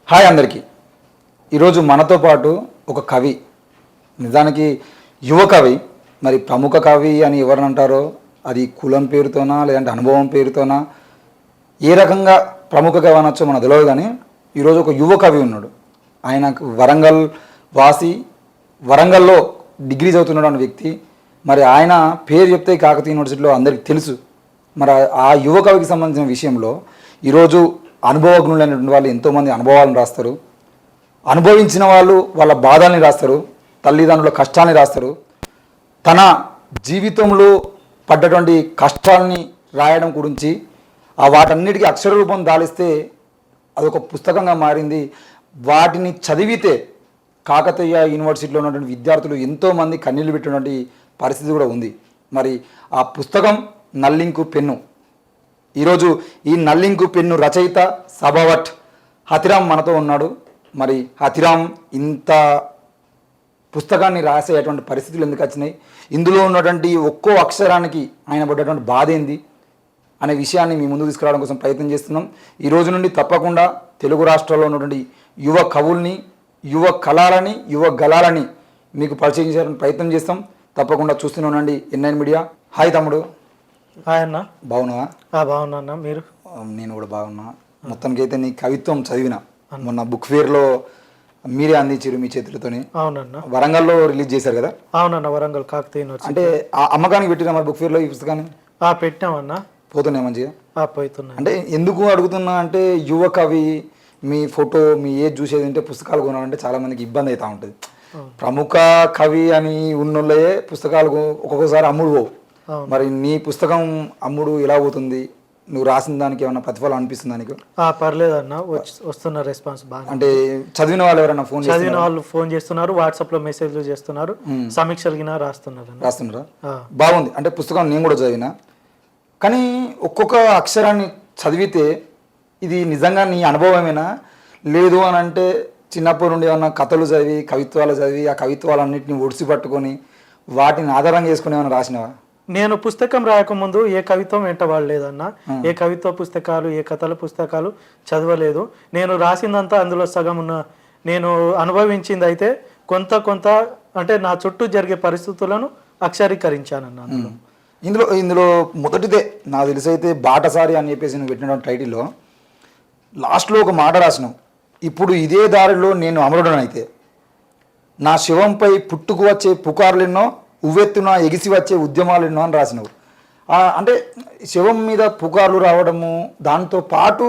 Hi అందరికీ. ఈరోజు మనతో పాటు ఒక కవి, నిజానికి యువ కవి. మరి ప్రముఖ కవి అని ఎవరిని అంటారో, అది కులం పేరుతోనా లేదంటే అనుభవం పేరుతోనా, ఏ రకంగా ప్రముఖ కవి అనొచ్చో మనకు తెలియదు. కానీ ఈరోజు ఒక యువ కవి ఉన్నాడు. ఆయనకు వరంగల్ వాసి, వరంగల్లో డిగ్రీ చదువుతున్నాడు వ్యక్తి. మరి ఆయన పేరు చెప్తే కాకతీయ యూనివర్సిటీలో అందరికీ తెలుసు. మరి ఆ యువ కవికి సంబంధించిన విషయంలో ఈరోజు అనుభవజ్ఞులైనటువంటి వాళ్ళు ఎంతోమంది అనుభవాలను రాస్తారు, అనుభవించిన వాళ్ళు వాళ్ళ బాధల్ని రాస్తారు, తల్లిదండ్రుల కష్టాన్ని రాస్తారు. తన జీవితంలో పడ్డటువంటి కష్టాలని రాయడం గురించి వాటన్నిటికీ అక్షర రూపం దాలిస్తే అదొక పుస్తకంగా మారింది. వాటిని చదివితే కాకతీయ యూనివర్సిటీలో ఉన్నటువంటి విద్యార్థులు ఎంతోమంది కన్నీళ్ళు పెట్టినటువంటి పరిస్థితి కూడా ఉంది. మరి ఆ పుస్తకం నల్లింకు పెన్ను. ఈరోజు ఈ నల్లింకు పెన్ను రచయిత సభావట్ హతిరామ్ మనతో ఉన్నాడు. మరి హతిరామ్ ఇంత పుస్తకాన్ని రాసేటువంటి పరిస్థితులు ఎందుకు వచ్చినాయి, ఇందులో ఉన్నటువంటి ఒక్కో అక్షరానికి ఆయన పడ్డటువంటి బాధ ఏంది అనే విషయాన్ని మీ ముందు తీసుకురావడం కోసం ప్రయత్నం చేస్తున్నాం. ఈ రోజు నుండి తప్పకుండా తెలుగు రాష్ట్రాల్లో ఉన్నటువంటి యువ కవుల్ని, యువ కళలని, యువ గళాలని మీకు పరిచయం చేయడానికి ప్రయత్నం చేస్తాం. తప్పకుండా చూస్తూనే ఉండండి ఎన్ఐన్ మీడియా. హాయ్ తమ్ముడు. హాయ్ అన్న. బాగున్నావా? బాగున్నా అన్న. మీరు? నేను కూడా బాగున్నా. మొత్తానికి అయితే నీ కవిత్వం చదివిన మొన్న బుక్ ఫేర్లో మీరే అందించారు మీ చేతులతోని. అవునన్న. వరంగల్లో రిలీజ్ చేశారు కదా? అవునన్న, వరంగల్ కాకతీయ యూనివర్సిటీ. అంటే అమ్మకానికి పెట్టినా మరి బుక్ ఫేర్లో ఈ పుస్తకాన్ని? పెట్టామన్న. పోతున్నాయి మంచిగా? పోతున్నా. అంటే ఎందుకు అడుగుతున్నా అంటే, యువ కవి, మీ ఫోటో, మీ ఏజ్ చూసేది అంటే పుస్తకాలు కొనాలంటే చాలా మందికి ఇబ్బంది అవుతూ ఉంటుంది. ప్రముఖ కవి అని ఉన్నోళ్ళే పుస్తకాలు ఒక్కొక్కసారి అమ్ముడు పోవు. మరి నీ పుస్తకం అమ్ముడు ఎలా పోతుంది? నువ్వు రాసిన దానికి ఏమన్నా ప్రతిఫలం అనిపిస్తుందా నీకు? పర్లేదన్న, వస్తున్న రెస్పాన్స్ బాగా. అంటే చదివిన వాళ్ళు ఎవరైనా ఫోన్ చేస్తున్నారు, వాట్సాప్ లో మెసేజ్లు చేస్తున్నారు, సమీక్షలు రాస్తున్నారా? బాగుంది. అంటే పుస్తకం నేను కూడా చదివిన, కానీ ఒక్కొక్క అక్షరాన్ని చదివితే ఇది నిజంగా నీ అనుభవమేనా లేదు అని అంటే, చిన్నప్పటి నుండి ఏమన్నా కథలు చదివి, కవిత్వాలు చదివి, ఆ కవిత్వాలన్నింటినీ ఒడిసి పట్టుకొని వాటిని ఆధారంగా చేసుకుని ఏమైనా రాసినవా? నేను పుస్తకం రాయకముందు ఏ కవిత్వం వెంటబడలేదన్న. ఏ కవిత్వ పుస్తకాలు, ఏ కథల పుస్తకాలు చదవలేదు. నేను రాసిందంతా అందులో సగం ఉన్న, నేను అనుభవించింది అయితే కొంత అంటే నా చుట్టూ జరిగే పరిస్థితులను అక్షరీకరించానన్న. ఇందులో మొదటిదే నాకు తెలిసి అయితే బాటసారి అని చెప్పేసి నువ్వు పెట్టిన టైటిల్లో లాస్ట్లో ఒక మాట రాసినావు. ఇప్పుడు ఇదే దారిలో నేను అమరుడనైతే నా శివంపై పుట్టుకు వచ్చే పుకార్లెన్నో, ఉవ్వెత్తున ఎగిసి వచ్చే ఉద్యమాలు ఎన్నో అని రాసినావు. అంటే శివం మీద పుకార్లు రావడము, దాంతో పాటు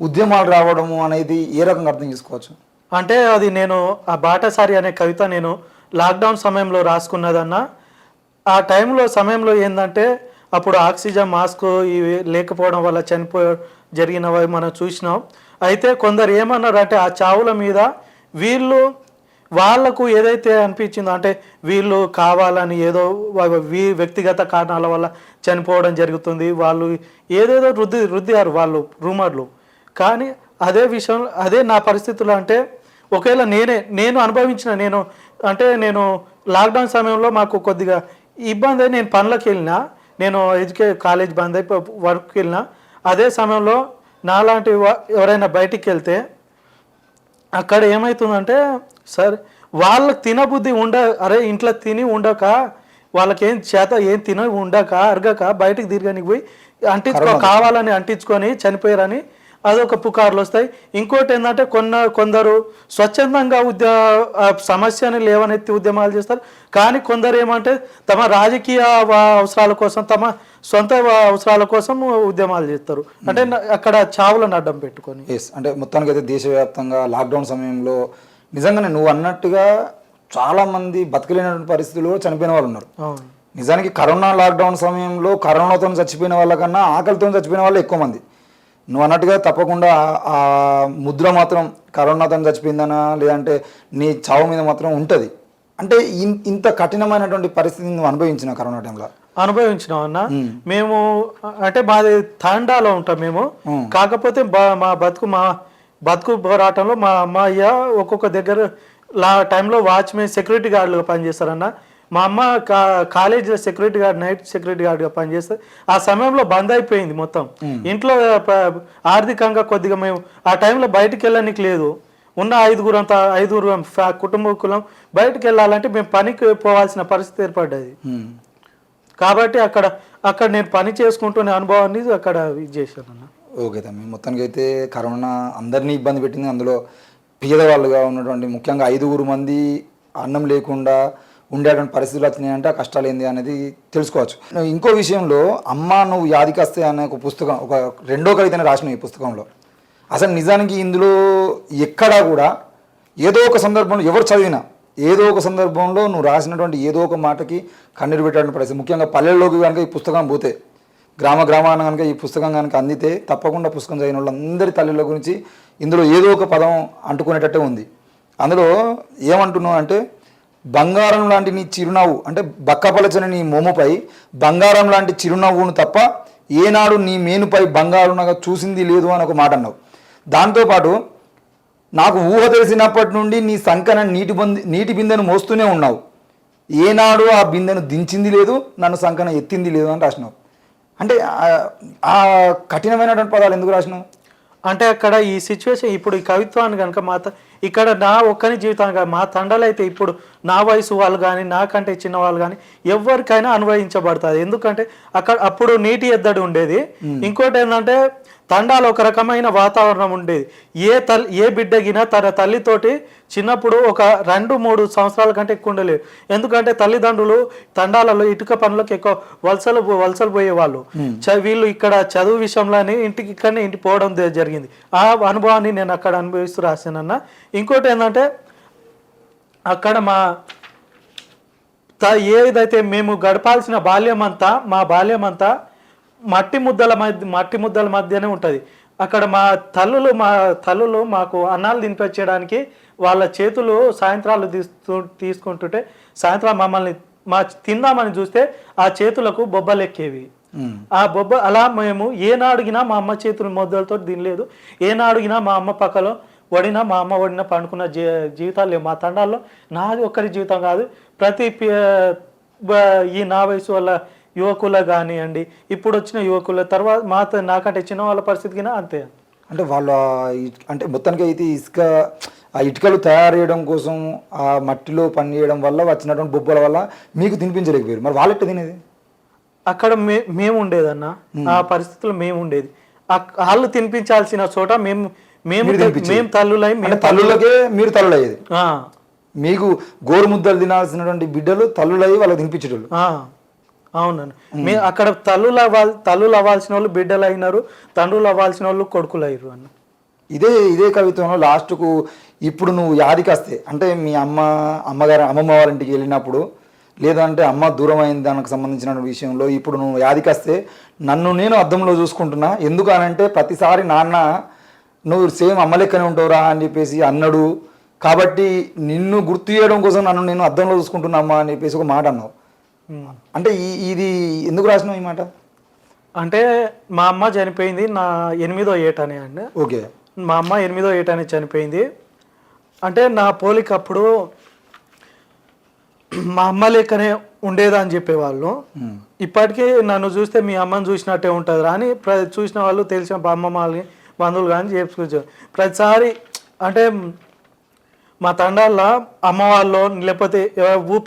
ఉద్యమాలు రావడము అనేది ఏ రకంగా అర్థం చేసుకోవచ్చు? అంటే అది నేను ఆ బాటసారి అనే కవిత నేను లాక్డౌన్ సమయంలో రాసుకున్నదన్న. ఆ సమయంలో ఏంటంటే అప్పుడు ఆక్సిజన్ మాస్క్ ఇవి లేకపోవడం వల్ల జరిగినవి మనం చూసినాం. అయితే కొందరు ఏమన్నారంటే ఆ చావుల మీద వాళ్ళకు ఏదైతే అనిపించిందో, అంటే వీళ్ళు కావాలని ఏదో వ్యక్తిగత కారణాల వల్ల చనిపోవడం జరుగుతుంది, వాళ్ళు ఏదేదో రుద్దారు వాళ్ళు రూమర్లు. కానీ అదే విషయం, అదే నా పరిస్థితులు. అంటే ఒకవేళ నేను అనుభవించిన, నేను లాక్డౌన్ సమయంలో మాకు కొద్దిగా ఇబ్బంది అయి నేను పనులకు వెళ్ళినా, నేను కాలేజ్ బంద్ అయిపోయి వర్క్కి వెళ్ళినా, అదే సమయంలో నాలాంటి ఎవరైనా బయటికి వెళ్తే అక్కడ ఏమవుతుందంటే, సరే వాళ్ళకి తినబుద్ధి అరే ఇంట్లో తిని ఉండక, వాళ్ళకేం ఏం ఉండక అరగక బయటకు తిరగనికి పోయి కావాలని అంటించుకొని చనిపోయారని అదొక పుకార్లు వస్తాయి. ఇంకోటి ఏంటంటే కొందరు స్వచ్ఛందంగా సమస్యని లేవనెత్తి ఉద్యమాలు చేస్తారు. కానీ కొందరు ఏమంటే తమ రాజకీయ అవసరాల కోసం, తమ సొంత అవసరాల కోసం ఉద్యమాలు చేస్తారు. అంటే అక్కడ చావులను అడ్డం పెట్టుకొని. అంటే మొత్తానికి అయితే దేశవ్యాప్తంగా లాక్డౌన్ సమయంలో నిజంగానే నువ్వు అన్నట్టుగా చాలామంది బతకలేనటువంటి పరిస్థితుల్లో చనిపోయిన వాళ్ళు ఉన్నారు. నిజానికి కరోనా లాక్డౌన్ సమయంలో కరోనాతో చచ్చిపోయిన వాళ్ళకన్నా ఆకలితో చచ్చిపోయిన వాళ్ళు ఎక్కువ మంది. నువ్వు అన్నట్టుగా తప్పకుండా ఆ ముద్ర మాత్రం కరోనాతో చచ్చిపోయిందనా లేదంటే నీ చావు మీద మాత్రం ఉంటుంది. అంటే ఇంత కఠినమైనటువంటి పరిస్థితిని నువ్వు అనుభవించిన కరోనా టైంలో? అనుభవించినాం అన్న. మేము అంటే మాది తాండాలో ఉంటాం మేము. కాకపోతే మా బతుకు పోరాటంలో మా అమ్మయ్య ఒక్కొక్క దగ్గర టైంలో వాచ్మెన్, సెక్యూరిటీ గార్డులుగా పనిచేస్తారన్న. మా అమ్మ కాలేజీలో సెక్యూరిటీ గార్డ్, నైట్ సెక్యూరిటీ గార్డ్గా పనిచేస్తే ఆ సమయంలో బంద్ అయిపోయింది మొత్తం. ఇంట్లో ఆర్థికంగా కొద్దిగా మేము ఆ టైంలో బయటికి వెళ్ళడానికి లేదు. ఉన్న ఐదుగురు కుటుంబకులం బయటకు వెళ్ళాలంటే మేము పనికి పోవాల్సిన పరిస్థితి ఏర్పడ్డది. కాబట్టి అక్కడ నేను పని చేసుకుంటున్న అనుభవాన్ని అక్కడ ఇది చేశాను అన్న. ఓకే తమ్మి, మొత్తానికి అయితే కరోనా అందరినీ ఇబ్బంది పెట్టింది. అందులో పేదవాళ్ళుగా ఉన్నటువంటి ముఖ్యంగా 5 మంది అన్నం లేకుండా ఉండేటువంటి పరిస్థితులు వచ్చినాయంటే ఆ కష్టాలు ఏంది అనేది తెలుసుకోవచ్చు. ఇంకో విషయంలో అమ్మ నువ్వు యాదికస్తే అనే ఒక పుస్తకం, ఒక 2వ కవితని రాసిన ఈ పుస్తకంలో. అసలు నిజానికి ఇందులో ఎక్కడా కూడా ఏదో ఒక సందర్భంలో ఎవరు చదివినా ఏదో ఒక సందర్భంలో నువ్వు రాసినటువంటి ఏదో ఒక మాటకి కన్నీరు పెట్టాలని పరిస్థితి. ముఖ్యంగా పల్లెల్లోకి కనుక ఈ పుస్తకం పోతే, గ్రామాన కనుక ఈ పుస్తకం కనుక అందితే తప్పకుండా పుస్తకం చదివిన వాళ్ళందరి తల్లిల గురించి ఇందులో ఏదో ఒక పదం అంటుకునేటట్టే ఉంది. అందులో ఏమంటున్నావు అంటే, బంగారం లాంటి నీ చిరునవ్వు అంటే బక్కపలచని నీ మొమ్ముపై బంగారం లాంటి చిరునవ్వును తప్ప ఏనాడు నీ మేనుపై బంగారునగా చూసింది లేదు అని ఒక మాట అన్నావు. దాంతోపాటు నాకు ఊహ తెలిసినప్పటి నుండి నీ సంకన నీటి బిందెను మోస్తూనే ఉన్నావు, ఏనాడు ఆ బిందెను దించింది లేదు, నన్ను సంకన ఎత్తింది లేదు అని రాసినావు. అంటే ఆ కఠినమైనటువంటి పదాలు ఎందుకు రాసినావు? అంటే అక్కడ ఈ సిచ్యువేషన్ ఇప్పుడు ఈ కవిత్వాన్ని కనుక ఇక్కడ నా ఒక్కని జీవితాన్ని మా తండాలు అయితే ఇప్పుడు నా వయసు వాళ్ళు కానీ నాకంటే చిన్న వాళ్ళు కానీ ఎవరికైనా అన్వయించబడుతుంది. ఎందుకంటే అప్పుడు నీటి ఎద్దడి ఉండేది. ఇంకోటి ఏంటంటే తండాలో ఒక రకమైన వాతావరణం ఉండేది. ఏ బిడ్డగినా తన తల్లితోటి చిన్నప్పుడు ఒక 2-3 సంవత్సరాల కంటే ఎక్కువ ఉండలేదు. ఎందుకంటే తల్లిదండ్రులు తండాలలో ఇటుక పనులకు ఎక్కువ వలసలు పోయేవాళ్ళు. వీళ్ళు ఇక్కడ చదువు విషయంలోనే ఇంటికి పోవడం జరిగింది. ఆ అనుభవాన్ని నేను అక్కడ అనుభవిస్తూ రాశానన్న. ఇంకోటి ఏంటంటే అక్కడ ఏదైతే మేము గడపాల్సిన మా బాల్యం అంతా మట్టి ముద్దల మధ్యనే ఉంటుంది. అక్కడ మా తల్లులు మాకు అన్నాలు తినిపించడానికి వాళ్ళ చేతులు సాయంత్రాలు తీసుకుంటుంటే సాయంత్రం మమ్మల్ని తిందామని చూస్తే ఆ చేతులకు బొబ్బలు ఎక్కేవి. ఆ అలా మేము ఏనాడుగినా మా అమ్మ చేతులు ముద్దలతో తినలేదు. ఏనాడుగినా మా అమ్మ పక్కలో మా అమ్మ వడిన పండుకున్న జీవితాలు లేవు మా తండాల్లో. నాది ఒక్కరి జీవితం కాదు, ప్రతి ఈ నా వయసు వల్ల యువకుల కానివ్వండి, ఇప్పుడు వచ్చిన యువకుల తర్వాత నాకంటే చిన్న వాళ్ళ పరిస్థితికి అంతే. అంటే వాళ్ళ అంటే మొత్తానికి అయితే ఆ ఇటుకలు తయారు చేయడం కోసం ఆ మట్టిలో పని చేయడం వల్ల వచ్చినటువంటి బొబ్బల వల్ల మీకు తినిపించలేకపోయారు. మరి వాళ్ళెట్ట తినేది? అక్కడ మేము ఉండేదన్న, ఆ పరిస్థితుల్లో మేము ఉండేది. వాళ్ళు తినిపించాల్సిన చోట మేము తల్లులకే మీరు తల్లులయ్యేది. మీకు గోరుముద్దలు తినాల్సినటువంటి బిడ్డలు తల్లులయ్యి వాళ్ళకి తినిపించేటోళ్ళు. అవునండి. అక్కడ తల్లులు అవ్వాల్సిన వాళ్ళు బిడ్డలు అయినారు, తండ్రులు అవ్వాల్సిన వాళ్ళు కొడుకులు అయ్యారు అన్న. ఇదే కవిత్వంలో లాస్ట్కు ఇప్పుడు నువ్వు యాదికస్తే అంటే మీ అమ్మమ్మ వాళ్ళ ఇంటికి వెళ్ళినప్పుడు, లేదంటే అమ్మ దూరం అయిన దానికి సంబంధించిన విషయంలో ఇప్పుడు నువ్వు యాదికస్తే నన్ను నేను అద్దంలో చూసుకుంటున్నా. ఎందుకు అనంటే ప్రతిసారి నాన్న నువ్వు సేమ్ అమ్మ లెక్కనే ఉంటావురా అని చెప్పేసి అన్నాడు, కాబట్టి నిన్ను గుర్తు చేయడం కోసం నన్ను నేను అద్దంలో చూసుకుంటున్నా అమ్మా అని చెప్పేసి ఒక మాట అన్నావు. అంటే ఇది ఎందుకు రాసినావు ఈ మాట? అంటే మా అమ్మ చనిపోయింది నా 8వ ఏట అని అండి. ఓకే, మా అమ్మ 8వ ఏట అని చనిపోయింది. అంటే నా పోలిక అప్పుడు మా అమ్మ లెక్కనే ఉండేదా అని చెప్పేవాళ్ళు. ఇప్పటికీ నన్ను చూస్తే మీ అమ్మని చూసినట్టే ఉంటుందిరా అని చూసిన వాళ్ళు తెలిసిన అమ్మమ్మ బంధువులు కానీ చెప్పుకొచ్చారు. ప్రతిసారి అంటే మా తండాల్లో అమ్మ వాళ్ళు లేకపోతే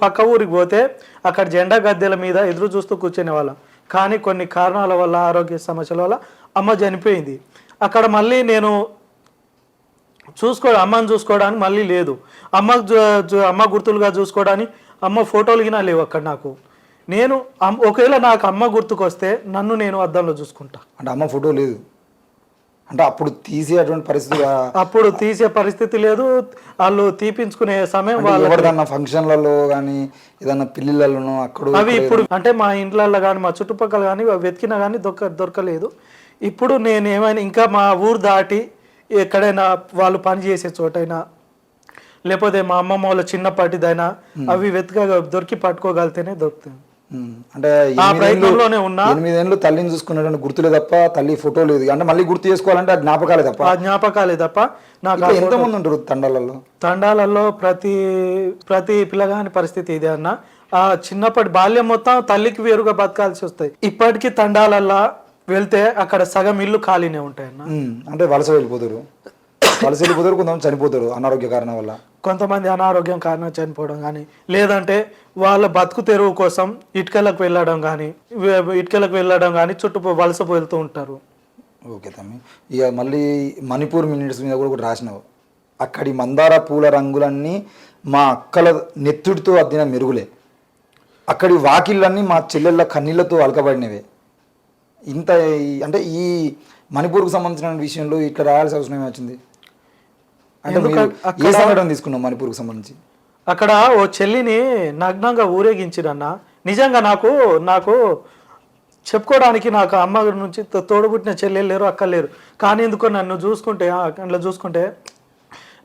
పక్క ఊరికి పోతే అక్కడ జెండా గద్దెల మీద ఎదురు చూస్తూ కూర్చునే వాళ్ళం. కానీ కొన్ని కారణాల వల్ల, ఆరోగ్య సమస్యల వల్ల అమ్మ చనిపోయింది. అక్కడ మళ్ళీ నేను అమ్మని చూసుకోవడానికి మళ్ళీ లేదు. అమ్మ గుర్తులుగా చూసుకోవడానికి అమ్మ ఫోటోలు గినా లేవు అక్కడ నాకు. నేను ఒకవేళ నాకు అమ్మ గుర్తుకొస్తే నన్ను నేను అద్దంలో చూసుకుంటా. అంటే అమ్మ ఫోటో లేదు అంటే అప్పుడు తీసేటువంటి పరిస్థితి, అప్పుడు తీసే పరిస్థితి లేదు. వాళ్ళు తీపించుకునే సమయం ఎవరిదన్నా ఫంక్షన్లలో కానీ ఏదన్నా పిల్లలను అక్కడ అవి ఇప్పుడు అంటే మా ఇంట్లలో కానీ మా చుట్టుపక్కల కానీ వెతికినా కానీ దొరకలేదు. ఇప్పుడు నేను ఏమైనా ఇంకా మా ఊరు దాటి ఎక్కడైనా వాళ్ళు పని చేసే చోటైనా లేకపోతే మా అమ్మమ్మ వాళ్ళ చిన్నపాటిదైనా అవి దొరికి పట్టుకోగలితేనే దొరుకుతాయి. అంటే ఆ ప్రయత్నంలోనే ఉన్నా 8 ఏళ్ళు తల్లిని చూసుకున్నటువంటి గుర్తులే తప్ప తల్లి ఫోటో లేదు. అంటే మళ్ళీ గుర్తు చేసుకోవాలంటే ఆ జ్ఞాపకాలే తప్ప. ఆ జ్ఞాపకాలే తప్ప నాకు ఇట్లా ఎంతమంది ఉంటారు తండాలలో? తండాలలో ప్రతి పిల్లగాని పరిస్థితి ఇదే అన్న. ఆ చిన్నప్పటి బాల్యం మొత్తం తల్లికి వేరుగా బతకాల్సి వస్తాయి. ఇప్పటికీ తండాలల్లో వెళ్తే అక్కడ సగం ఇల్లు ఖాళీనే ఉంటాయన్న. అంటే వలస వెళ్ళిపోతారు, కొంతమంది చనిపోతారు అనారోగ్య కారణం వల్ల. కొంతమంది అనారోగ్యం కారణం చనిపోవడం కానీ, లేదంటే వాళ్ళ బతుకు తెరువు కోసం ఇటుకలకు వెళ్ళడం కానీ చుట్టూ వలస వెళ్తూ ఉంటారు. ఓకే తమ్మి, ఇక మళ్ళీ మణిపూర్ మినిట్స్ మీద కూడా ఒకటి రాసినావు. అక్కడి మందార పూల రంగులన్నీ మా అక్కల నెత్తుడితో అద్దిన మెరుగులే, అక్కడి వాకిళ్ళన్నీ మా చెల్లెళ్ళ కన్నీళ్లతో అలకబడినవే. ఇంత అంటే ఈ మణిపూర్కు సంబంధించిన విషయంలో ఇక్కడ రాయాల్సిన అవసరం ఏమొచ్చింది? అంటే ఏ సంఘటన తీసుకున్నాం మణిపూర్కు సంబంధించి? అక్కడ ఓ చెల్లిని నగ్నంగా ఊరేగించిరన్న. నిజంగా నాకు చెప్పుకోవడానికి నాకు అమ్మ నుంచి తోడుబుట్టిన చెల్లెలు లేరు, అక్కలు లేరు. కానీ ఎందుకో నన్ను చూసుకుంటే అట్లా చూసుకుంటే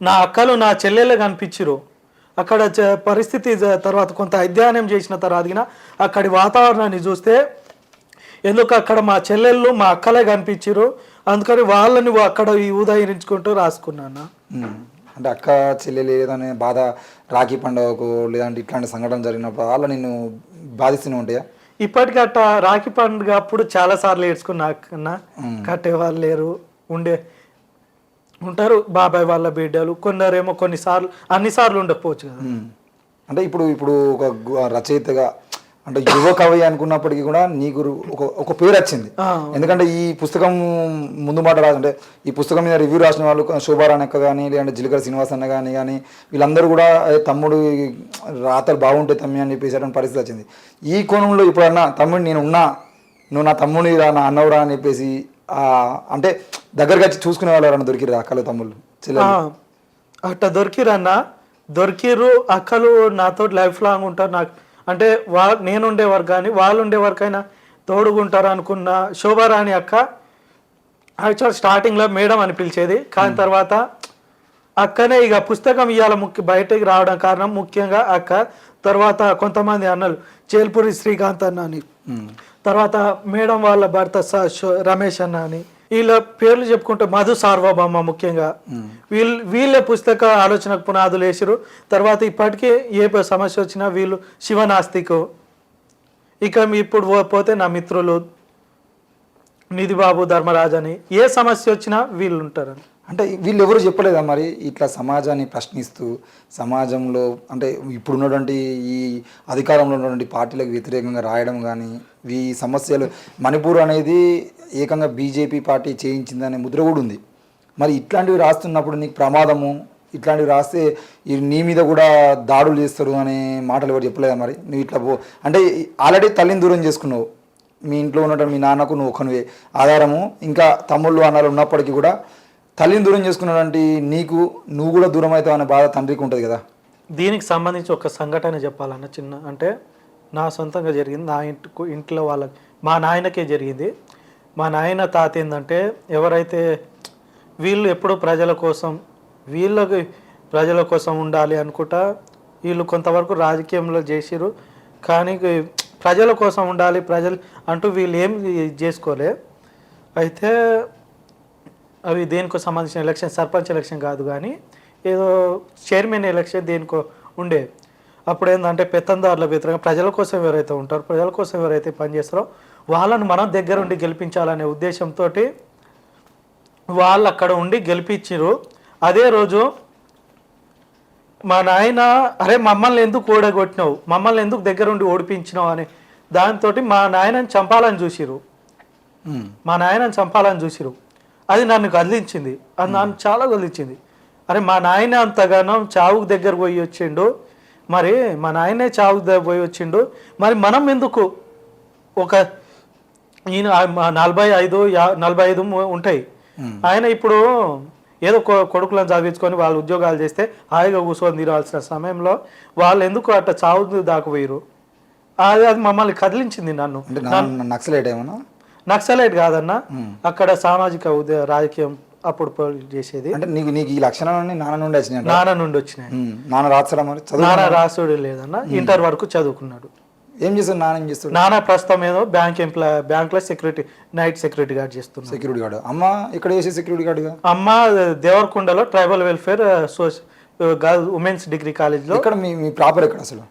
నా అక్కలు నా చెల్లెళ్ళే కనిపించిరు. అక్కడ పరిస్థితి తర్వాత కొంత అధ్యయనం చేసిన తర్వాత అక్కడి వాతావరణాన్ని చూస్తే ఎందుకు అక్కడ మా చెల్లెళ్ళు మా అక్కలే కనిపించిరు, అందుకని వాళ్ళని అక్కడ ఉదహరించుకుంటూ రాసుకున్నాను. అంటే అక్క చెల్లెలు ఏదనే బాధ రాఖీ పండుగకు లేదంటే ఇట్లాంటి సంఘటన జరిగినప్పుడు వాళ్ళ నిన్ను బాధిస్తూనే ఉంటాయా? ఇప్పటికీ అట్ట రాఖీ పండుగ అప్పుడు చాలా సార్లు ఏడ్చుకున్నా కన్నా కట్టేవాళ్ళు లేరు, ఉంటారు బాబాయ్ వాళ్ళ బిడ్డలు, కొందరేమో కొన్నిసార్లు అన్నిసార్లు ఉండకపోవచ్చు కదా. అంటే ఇప్పుడు ఒక రచయితగా అంటే యువ కవి అనుకున్నప్పటికీ కూడా నీకు ఒక పేరు వచ్చింది. ఎందుకంటే ఈ పుస్తకం ముందు మాట రాదంటే ఈ పుస్తకం మీద రివ్యూ రాసిన వాళ్ళు శోభారాణి అక్క కానీ లేదంటే జిలకర శ్రీనివాస్ అన్న కానీ వీళ్ళందరూ కూడా తమ్ముడు రాతలు బాగుంటాయి తమ్మి అని చెప్పేసి పరిస్థితి వచ్చింది. ఈ కోణంలో ఇప్పుడు అన్న తమ్ముడు నేను ఉన్నా, నువ్వు నా తమ్ముడి రా నా అన్నవురా అని చెప్పేసి అంటే దగ్గరగా వచ్చి చూసుకునే వాళ్ళు ఎవరన్నా దొరికిరు అక్కలు తమ్ముళ్ళు చెల్లెలు? అట్ట దొరికిర్రు అక్కలు నాతో లైఫ్ లాంగ్ ఉంటారు. నాకు అంటే నేను ఉండేవారు కానీ వాళ్ళు ఉండేవారికైనా తోడుగుంటారు అనుకున్న శోభారాణి అక్క యాక్చువల్ స్టార్టింగ్లో మేడం అని పిలిచేది, కానీ తర్వాత అక్కనే ఇక పుస్తకం ఇవాళ బయటకు రావడం కారణం ముఖ్యంగా అక్క. తర్వాత కొంతమంది అన్నలు చేల్పూరి శ్రీకాంత్ అన్న అని, తర్వాత మేడం వాళ్ళ భర్త రమేష్ అన్న అని, వీళ్ళ పేర్లు చెప్పుకుంటే మధు సార్వభౌమ ముఖ్యంగా వీళ్ళే పుస్తక ఆలోచనకు పునాదులు వేసిరు. తర్వాత ఇప్పటికీ ఏ సమస్య వచ్చినా వీళ్ళు శివనాస్తికు. ఇక ఇప్పుడు పోతే నా మిత్రులు నిధిబాబు ధర్మరాజ్ అని, ఏ సమస్య వచ్చినా వీళ్ళు ఉంటారని. అంటే వీళ్ళు ఎవరు చెప్పలేదా మరి ఇట్లా సమాజాన్ని ప్రశ్నిస్తూ సమాజంలో అంటే ఇప్పుడున్నటువంటి ఈ అధికారంలో ఉన్నటువంటి పార్టీలకు వ్యతిరేకంగా రాయడం కానీ ఈ సమస్యలు మణిపూర్ అనేది ఏకంగా బీజేపీ పార్టీ చేయించిందనే ముద్ర కూడా ఉంది. మరి ఇట్లాంటివి రాస్తున్నప్పుడు నీకు ప్రమాదము, ఇట్లాంటివి రాస్తే నీ మీద కూడా దాడులు చేస్తారు అనే మాటలు ఎవరు చెప్పలేదా? మరి నువ్వు ఇట్లా అంటే ఆల్రెడీ తల్లిని దూరం చేసుకున్నావు, మీ ఇంట్లో ఉన్నటువంటి మీ నాన్నకు నువ్వు ఒకనివే ఆధారము, ఇంకా తమ్ముళ్ళు అన్నలు ఉన్నప్పటికీ కూడా తల్లిని దూరం చేసుకున్నటువంటి నీకు నువ్వు కూడా దూరం అవుతావు అనే బాధ తండ్రికి ఉంటుంది కదా. దీనికి సంబంధించి ఒక సంఘటన చెప్పాలన్న చిన్న, అంటే నా సొంతంగా జరిగింది, నా ఇంట్లో వాళ్ళకి మా నాయనకే జరిగింది. మా నాయన తాత ఏంటంటే ఎవరైతే వీళ్ళు ఎప్పుడూ ప్రజల కోసం ఉండాలి అనుకుంటా వీళ్ళు కొంతవరకు రాజకీయంలో చేసిరు, కానీ ప్రజల కోసం ఉండాలి ప్రజలు అంటూ వీళ్ళు ఏం చేసుకోలే. అయితే అవి దేనికో సంబంధించిన ఎలక్షన్, సర్పంచ్ ఎలక్షన్ కాదు కానీ ఏదో చైర్మన్ ఎలక్షన్ దేనికో ఉండే. అప్పుడు ఏంటంటే పెత్తందారుల వ్యతిరేకంగా ప్రజల కోసం ఎవరైతే ఉంటారో, ప్రజల కోసం ఎవరైతే పనిచేస్తారో వాళ్ళను మనం దగ్గరుండి గెలిపించాలనే ఉద్దేశంతో వాళ్ళు అక్కడ ఉండి గెలిపించారు. అదే రోజు మా నాయన అరే మమ్మల్ని ఎందుకు ఓడగొట్టినావు, మమ్మల్ని ఎందుకు దగ్గరుండి ఓడిపించినావు అని దాంతో మా నాయనని చంపాలని చూసిరు. అది నన్ను కదిలించింది, అది నన్ను చాలా కదిలించింది. అరే మా నాయన అంతగానో చావుకు దగ్గర పోయి వచ్చిండు, మరి మా నాయనే చావుకు దగ్గర పోయి వచ్చిండు, మరి మనం ఎందుకు ఒక ఈయన 45 ఉంటాయి, ఆయన ఇప్పుడు ఏదో కొడుకులను చదివించుకొని వాళ్ళు ఉద్యోగాలు చేస్తే హాయిగా కూర్చొని తీరాల్సిన సమయంలో వాళ్ళు ఎందుకు అట్లా చావు దాకపోయారు. అది మమ్మల్ని కదిలించింది. నక్సలైట్ ఏమన్నా? నక్సలైట్ కాదన్న, అక్కడ సామాజిక రాజకీయం అప్పుడు చేసేది. అంటే నీకు ఈ లక్షణాలన్నీ నాన్న నుండి వచ్చినాయి? నాన్న నుండి వచ్చినాయి. నాన్న రాసుడు లేదన్న, ఇంటర్ వరకు చదువుకున్నాడు. ఏం చేస్తాడు నాన్న, ఏం చేస్తాడు? నాన్న ప్రస్తుతం ఏదో బ్యాంక్లో సెక్యూరిటీ, నైట్ సెక్యూరిటీ గార్డ్ చేస్తున్నాను. Security guard. అమ్మ ఇక్కడ చేసే సెక్యూరిటీ గార్డుగా? అమ్మ దేవరకొండలో ట్రైబల్ వెల్ఫేర్ ఉమెన్స్ డిగ్రీ కాలేజ్లో. ఇక్కడ మీ ప్రాపర్ ఎక్కడ అసలు?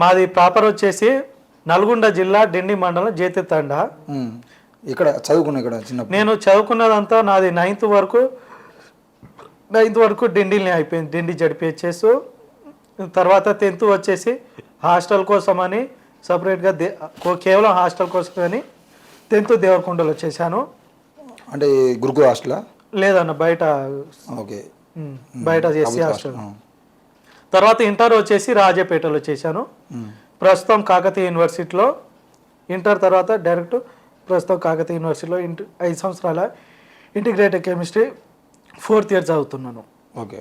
మాది ప్రాపర్ వచ్చేసి నల్గొండ జిల్లా డిండి మండలం జేతితండ. ఇక్కడ చదువుకున్నా. ఇక్కడ చిన్న నేను చదువుకున్నదంతా నాది 9th వరకు డిండిల్ని అయిపోయింది, డిండి జడిపిహెచ్ఎస్. తర్వాత 10th వచ్చేసి హాస్టల్ కోసమని సపరేట్గా కేవలం హాస్టల్ కోసమని 10th దేవరకొండలో చేశాను. అంటే గురుకుల హాస్టలా? లేదన్న బయట. ఓకే, బయట చేసి హాస్టల్. తర్వాత ఇంటర్ వచ్చేసి రాజపేటలో చేశాను. ప్రస్తుతం కాకతీయ యూనివర్సిటీలో ఇంటర్ తర్వాత డైరెక్ట్ ప్రస్తుతం కాకతీయ యూనివర్సిటీలో 5 సంవత్సరాల ఇంటిగ్రేటెడ్ కెమిస్ట్రీ 4th ఇయర్ చదువుతున్నాను. ఓకే,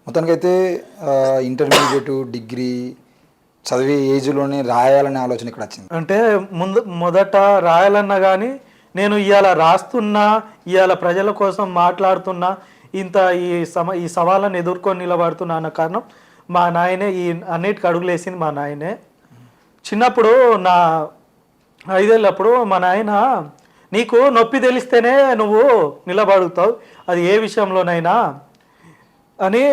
మొత్తానికైతే ఇంటర్మీడియట్ డిగ్రీ చదివే ఏజ్లోనే రాయాలనే ఆలోచన ఇక్కడ వచ్చింది. అంటే మొదట రాయాలన్నా కానీ నేను ఇవాళ రాస్తున్నా, ఇవాళ ప్రజల కోసం మాట్లాడుతున్నా, ఇంత ఈ సవాళ్ళను ఎదుర్కొని నిలబడుతున్నా అన్న కారణం మా నాయనే. ఈ అన్నిటికి అడుగులేసింది మా నాయనే. చిన్నప్పుడు నా 5 ఏళ్ళప్పుడు మా నాయన, నీకు నొప్పి తెలిస్తేనే నువ్వు నిలబడుతావు, అది ఏ విషయంలోనైనా అని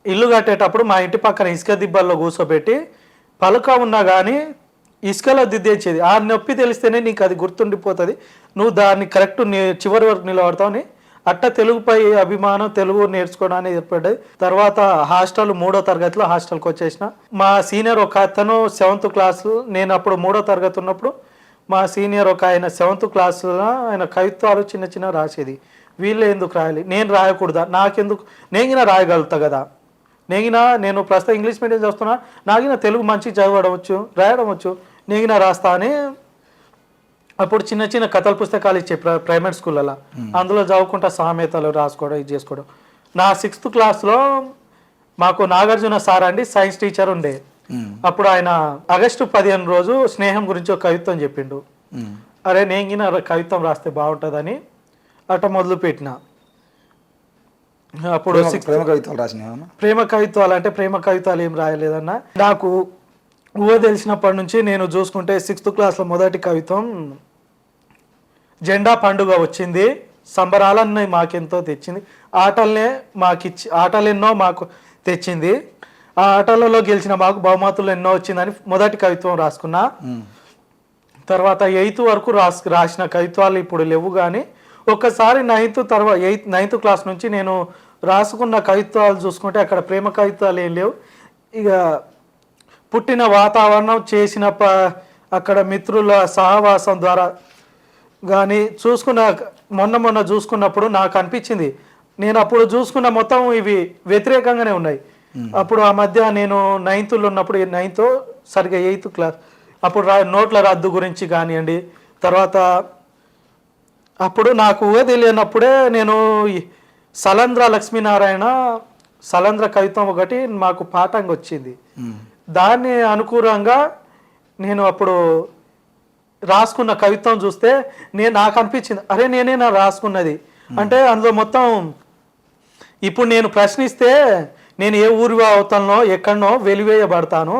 ఇల్లు కట్టేటప్పుడు మా ఇంటి పక్కన ఇసుక దిబ్బల్లో కూర్చోబెట్టి పలక ఉన్నా కానీ ఇసుకలో దిద్దేసేది. ఆ నొప్పి తెలిస్తేనే నీకు అది గుర్తుండిపోతుంది, నువ్వు దాన్ని కరెక్ట్ చివరి వరకు నిలబడతావు అని. అట్ట తెలుగుపై అభిమానం, తెలుగు నేర్చుకోవడానికి ఏర్పడ్డది. తర్వాత హాస్టల్ 3వ తరగతిలో హాస్టల్కి వచ్చేసిన. మా సీనియర్ ఒక అతను 7th క్లాసు, నేను అప్పుడు 3వ తరగతి ఉన్నప్పుడు మా సీనియర్ ఒక ఆయన 7th క్లాసులో ఆయన కవిత్వాలు చిన్న చిన్న రాసేది. వీళ్ళు ఎందుకు రాయాలి, నేను రాయకూడదా, నాకెందుకు, నేగినా రాయగలుగుతా కదా, నేను ప్రస్తుతం ఇంగ్లీష్ మీడియం చదువుతున్నా, నాగిన తెలుగు మంచి చదవడం వచ్చు, రాయడం వచ్చు, నేగినా రాస్తా అని అప్పుడు చిన్న చిన్న కథల పుస్తకాలు ఇచ్చే ప్రైమరీ స్కూళ్ళలో, అందులో చదువుకుంటా సామెతలు రాసుకోవడం, ఇది చేసుకోవడం. నా 6th క్లాస్లో మాకు నాగార్జున సార్ అండి సైన్స్ టీచర్ ఉండే. అప్పుడు ఆయన ఆగస్టు 15 రోజు స్నేహం గురించి ఒక కవిత్వం చెప్పిండు. అరే నేను కవిత్వం రాస్తే బాగుంటుందని అట్ట మొదలు పెట్టిన. అప్పుడు ప్రేమ కవిత్వాలు రాసిన. ప్రేమ కవిత్వాలు అంటే ప్రేమ కవిత్వాలు ఏం రాయలేదన్న. నాకు తెలిసినప్పటి నుంచి నేను చూసుకుంటే 6th క్లాస్లో మొదటి కవిత్వం జెండా పండుగ వచ్చింది, సంబరాలన్నీ మాకెంతో తెచ్చింది, ఆటలెన్నో మాకు తెచ్చింది, ఆ ఆటలలో గెలిచిన మాకు బహుమతులు ఎన్నో వచ్చిందని మొదటి కవిత్వం రాసుకున్నా. తర్వాత 8th వరకు రాసిన కవిత్వాలు ఇప్పుడు లేవు. కానీ ఒక్కసారి 9th క్లాస్ నుంచి నేను రాసుకున్న కవిత్వాలు చూసుకుంటే అక్కడ ప్రేమ కవిత్వాలు ఏం లేవు. ఇక పుట్టిన వాతావరణం, చేసిన అక్కడ మిత్రుల సహవాసం ద్వారా కానీ మొన్న చూసుకున్నప్పుడు నాకు అనిపించింది, నేను అప్పుడు చూసుకున్న మొత్తం ఇవి వ్యతిరేకంగానే ఉన్నాయి. అప్పుడు ఆ మధ్య నేను 9thలో ఉన్నప్పుడు, 9th సరిగ్గా 8th క్లాస్ అప్పుడు నోట్ల రద్దు గురించి కానివ్వండి, తర్వాత అప్పుడు నాకు తెలియనప్పుడే నేను సలంద్ర లక్ష్మీనారాయణ సలంద్ర కవిత్వం ఒకటి మాకు పాఠంగా వచ్చింది. దాన్ని అనుకూలంగా నేను అప్పుడు రాసుకున్న కవిత్వం చూస్తే నాకు అనిపించింది, అరే నేనేనా రాసుకున్నది అంటే. అందులో మొత్తం ఇప్పుడు నేను ప్రశ్నిస్తే నేను ఏ ఊరి అవతలనో ఎక్కడనో వెలివేయబడతాను.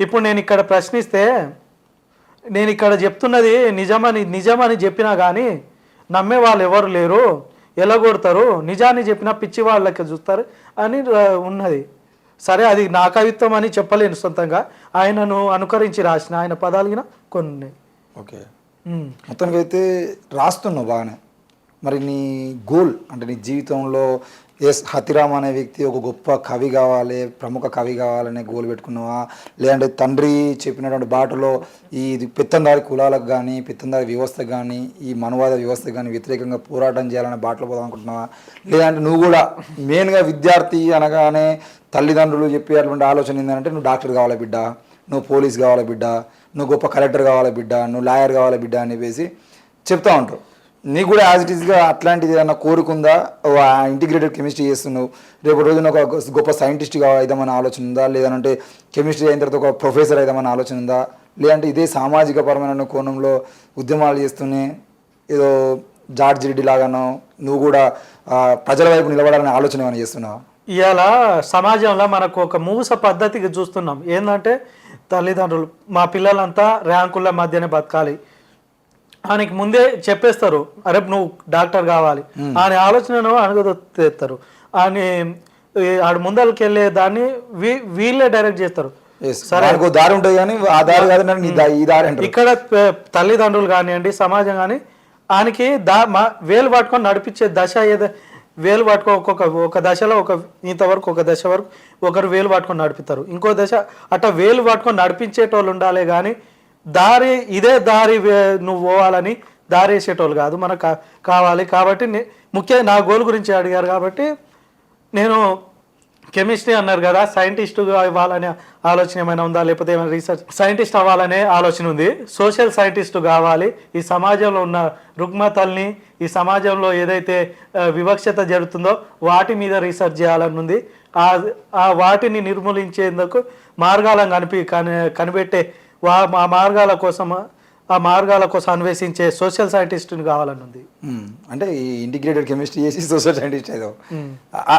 ఇప్పుడు నేను ఇక్కడ ప్రశ్నిస్తే నేను ఇక్కడ చెప్తున్నది నిజమని చెప్పినా కానీ నమ్మే వాళ్ళు ఎవరు లేరు, ఎలగొడతారు, నిజాన్ని చెప్పినా పిచ్చి వాళ్ళకి చూస్తారు అని ఉన్నది. సరే, అది నా కవిత్వం అని చెప్పలేను సొంతంగా, ఆయనను అనుకరించి రాసిన ఆయన పదాలు కొన్ని. ఓకే, మొత్తానికి అయితే రాస్తున్నావు బాగానే. మరి నీ గోల్ అంటే నీ జీవితంలో హతిరామ్ అనే వ్యక్తి ఒక గొప్ప కవి కావాలి, ప్రముఖ కవి కావాలనే గోల్ పెట్టుకున్నావా, లేదంటే తండ్రి చెప్పినటువంటి బాటలో ఈ పెత్తందారి కులాలకు కానీ పెత్తందారి వ్యవస్థకు కానీ ఈ మనువాద వ్యవస్థకు కానీ వ్యతిరేకంగా పోరాటం చేయాలనే బాటలో పోదాం అనుకుంటున్నావా, లేదంటే నువ్వు కూడా మెయిన్గా విద్యార్థి అనగానే తల్లిదండ్రులు చెప్పేటువంటి ఆలోచన ఏంటంటే నువ్వు డాక్టర్ కావాలి బిడ్డ, నువ్వు పోలీస్ కావాలి బిడ్డ, నువ్వు గొప్ప కలెక్టర్ కావాలి బిడ్డ, నువ్వు లాయర్ కావాలి బిడ్డ అని చెప్పేసి చెప్తా ఉంటావు. నీకు కూడా యాజ్ ఇట్ ఈస్గా అట్లాంటిది ఏదన్నా కోరుకుందా? ఇంటిగ్రేటెడ్ కెమిస్ట్రీ చేస్తున్నావు, రేపు రోజున ఒక గొప్ప సైంటిస్ట్గా అవుదామని ఆలోచన ఉందా, లేదంటే కెమిస్ట్రీ అయిన తర్వాత ఒక ప్రొఫెసర్ అవుదామని ఆలోచన ఉందా, లేదంటే ఇదే సామాజిక పరమైన కోణంలో ఉద్యమాలు చేస్తూనే ఏదో జార్జ్ రెడ్డి లాగానో నువ్వు కూడా ప్రజల వైపు నిలబడాలని ఆలోచన ఏమైనా చేస్తున్నావా? ఇవాళ సమాజంలో మనకు ఒక మూస పద్ధతికి చూస్తున్నాం. ఏంటంటే తల్లిదండ్రులు మా పిల్లలంతా ర్యాంకుల మధ్యనే బతకాలి ఆయనకి ముందే చెప్పేస్తారు, అరే నువ్వు డాక్టర్ కావాలి అనే ఆలోచనను అణగదొత్తేస్తారు. అని ఆడు ముందరికి వెళ్ళే దాన్ని వీళ్ళే డైరెక్ట్ చేస్తారు. సరే దారి ఉంటుంది కానీ ఆ దారి కాదు ఈ దారి అంటారు. ఇక్కడ తల్లిదండ్రులు కానివ్వండి, సమాజం కానీ ఆయనకి వేలు పట్టుకొని నడిపించే దశ ఏదో, వేలు పట్టుకో ఒక దశలో ఇంతవరకు ఒక దశ వరకు ఒకరు వేలు పట్టుకొని నడిపిస్తారు, ఇంకో దశ అట్లా వేలు పట్టుకొని నడిపించేటోళ్ళు ఉండాలి. కానీ దారి ఇదే దారి నువ్వు పోవాలని దారి వేసేటోళ్ళు కాదు మనకు కావాలి. కాబట్టి ముఖ్యంగా నా గోల్ గురించి అడిగారు కాబట్టి నేను కెమిస్ట్రీ అన్నారు కదా, సైంటిస్టుగా ఇవ్వాలనే ఆలోచన ఏమైనా ఉందా, లేకపోతే ఏమైనా రీసెర్చ్ సైంటిస్ట్ అవ్వాలనే ఆలోచన ఉంది. సోషల్ సైంటిస్ట్ కావాలి. ఈ సమాజంలో ఉన్న రుగ్మతల్ని, ఈ సమాజంలో ఏదైతే వివక్షత జరుగుతుందో వాటి మీద రీసెర్చ్ చేయాలని ఉంది. ఆ వాటిని నిర్మూలించేందుకు మార్గాలను కనిపెట్టే ఆ మార్గాల కోసం అన్వేషించే సోషల్ సైంటిస్ట్ని కావాలని ఉంది. అంటే ఈ ఇంటిగ్రేటెడ్ కెమిస్ట్రీ చేసి సోషల్ సైంటిస్ట్ ఏదో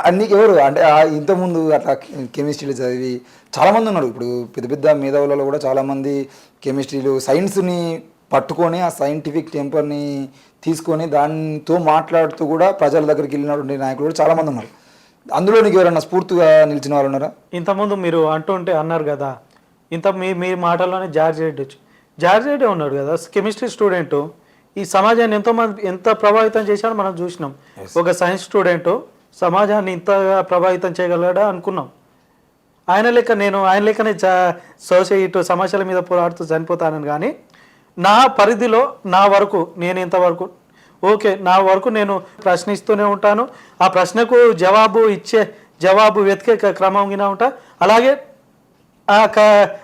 అన్నికి ఎవరు అంటే ఇంతకుముందు అట్లా కెమిస్ట్రీలు చదివి చాలామంది ఉన్నారు. ఇప్పుడు పెద్ద పెద్ద మేధావులలో కూడా చాలామంది కెమిస్ట్రీలు సైన్స్ని పట్టుకొని ఆ సైంటిఫిక్ టెంపర్ని తీసుకొని దానితో మాట్లాడుతూ కూడా ప్రజల దగ్గరికి వెళ్ళినటువంటి నాయకులు కూడా చాలామంది ఉన్నారు. అందులో నీకు ఎవరైనా స్ఫూర్తిగా నిలిచిన వాళ్ళు ఉన్నారా? ఇంతకుముందు మీరు అన్నారు కదా, మీ మాటల్లోనే జార్జ్ రెడ్డి ఉన్నాడు కదా, కెమిస్ట్రీ స్టూడెంట్. ఈ సమాజాన్ని ఎంత ప్రభావితం చేశాడో మనం చూసినాం. ఒక సైన్స్ స్టూడెంట్ సమాజాన్ని ఇంతగా ప్రభావితం చేయగలడా అనుకున్నాం. ఆయన లెక్కనే సొసైటీ సమస్యల మీద పోరాడుతూ చనిపోతానని. కానీ నా పరిధిలో నా వరకు నేను ఇంతవరకు ఓకే, నా వరకు నేను ప్రశ్నిస్తూనే ఉంటాను. ఆ ప్రశ్నకు జవాబు వెతికే క్రమంగా ఉంటా. అలాగే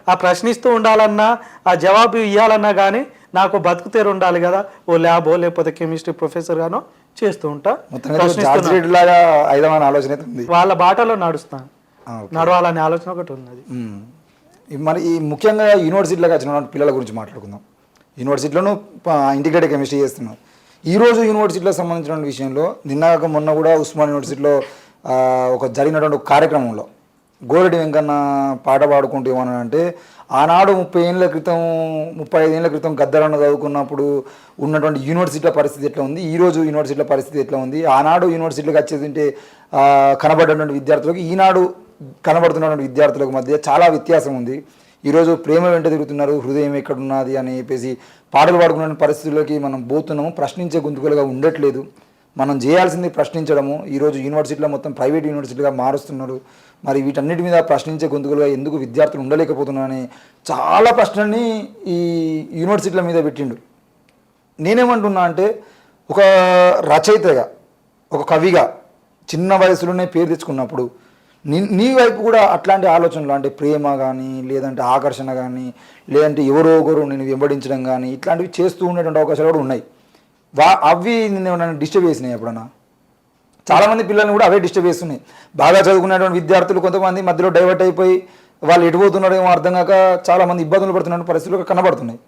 ఆ ప్రశ్నిస్తూ ఉండాలన్నా, ఆ జవాబు ఇవ్వాలన్నా కానీ నాకు బతుకుతేరు ఉండాలి కదా. ఓ ల్యాబో లేకపోతే కెమిస్ట్రీ ప్రొఫెసర్ గానో చేస్తూ ఉంటా. వాళ్ళ బాటలో నడవాలనే ఆలోచన ఒకటి ఉన్నది. మరి ఈ ముఖ్యంగా యూనివర్సిటీలోకి వచ్చిన పిల్లల గురించి మాట్లాడుకుందాం. యూనివర్సిటీలోనూ ఇంటిగ్రేటెడ్ కెమిస్ట్రీ చేస్తున్నాం. ఈరోజు యూనివర్సిటీలకు సంబంధించిన విషయంలో మొన్న కూడా ఉస్మాన్ యూనివర్సిటీలో ఒక జరిగినటువంటి ఒక కార్యక్రమంలో గోరెడ్డి వెంకన్న పాట పాడుకుంటూ ఏమన్నాడంటే, ఆనాడు 35 ఏళ్ళ క్రితం గద్దరన్న చదువుకున్నప్పుడు ఉన్నటువంటి యూనివర్సిటీల పరిస్థితి ఎట్లా ఉంది, ఈరోజు యూనివర్సిటీల పరిస్థితి ఎట్లా ఉంది, ఆనాడు యూనివర్సిటీలకు వచ్చేది కనబడినటువంటి విద్యార్థులకు ఈనాడు కనబడుతున్నటువంటి విద్యార్థులకు మధ్య చాలా వ్యత్యాసం ఉంది. ఈరోజు ప్రేమ వెంట తిరుగుతున్నారు, హృదయం ఎక్కడున్నది అని చెప్పేసి పాటలు పాడుకున్న పరిస్థితుల్లోకి మనం పోతున్నాము. ప్రశ్నించే గొంతుకలుగా ఉండట్లేదు. మనం చేయాల్సింది ప్రశ్నించడము. ఈరోజు యూనివర్సిటీలో మొత్తం ప్రైవేట్ యూనివర్సిటీగా మారుస్తున్నారు. మరి వీటన్నిటి మీద ప్రశ్నించే గొంతుకలుగా ఎందుకు విద్యార్థులు ఉండలేకపోతున్నారని చాలా ప్రశ్నల్ని ఈ యూనివర్సిటీల మీద పెట్టిండు. నేనేమంటున్నా అంటే, ఒక రచయితగా, ఒక కవిగా చిన్న వయసులోనే పేరు తెచ్చుకున్నప్పుడు నీ వైపు కూడా అట్లాంటి ఆలోచనలు, అంటే ప్రేమ కానీ, లేదంటే ఆకర్షణ కానీ, లేదంటే ఎవరో ఒకరు నేను వెంబడించడం కానీ, ఇట్లాంటివి చేస్తూ ఉండేటువంటి అవకాశాలు కూడా ఉన్నాయి. అవి నిన్ను డిస్టర్బ్ చేసినాయి ఎప్పుడన్నా? చాలామంది పిల్లల్ని కూడా అవే డిస్టర్బ్ చేస్తున్నాయి. బాగా చదువుకునేటువంటి విద్యార్థులు కొంతమంది మధ్యలో డైవర్ట్ అయిపోయి వాళ్ళు ఎటుపోతున్నారేమో అర్థం కాక చాలామంది ఇబ్బందులు పడుతున్న పరిస్థితులు కనబడుతున్నాయి.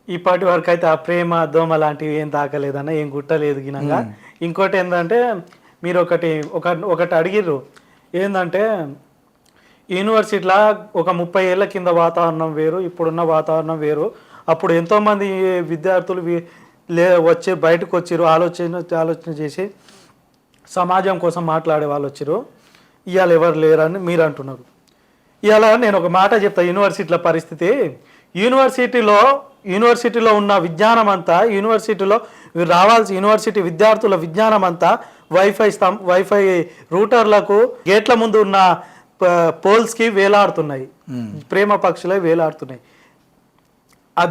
ఇప్పటి వరకు అయితే ఆ ప్రేమ దోమ లాంటివి ఏం తాకలేదన్న, ఏం గుట్టలేదు గినంగా. ఇంకోటి ఏంటంటే, మీరు ఒకటి అడిగిర్రు ఏంటంటే, యూనివర్సిటీలో ఒక 30 ఏళ్ళ కింద వాతావరణం వేరు, ఇప్పుడున్న వాతావరణం వేరు. అప్పుడు ఎంతోమంది విద్యార్థులు బయటకు వచ్చారు, ఆలోచన చేసి సమాజం కోసం మాట్లాడే వాళ్ళు వచ్చారు. ఇవాళ ఎవరు లేరని మీరు అంటున్నారు. ఇవాళ నేను ఒక మాట చెప్తా. యూనివర్సిటీల పరిస్థితి, యూనివర్సిటీలో ఉన్న విజ్ఞానం అంతా, యూనివర్సిటీలో యూనివర్సిటీ విద్యార్థుల విజ్ఞానం అంతా వైఫై రూటర్లకు గేట్ల ముందు ఉన్న పోల్స్కి వేలాడుతున్నాయి, ప్రేమ పక్షులై వేలాడుతున్నాయి.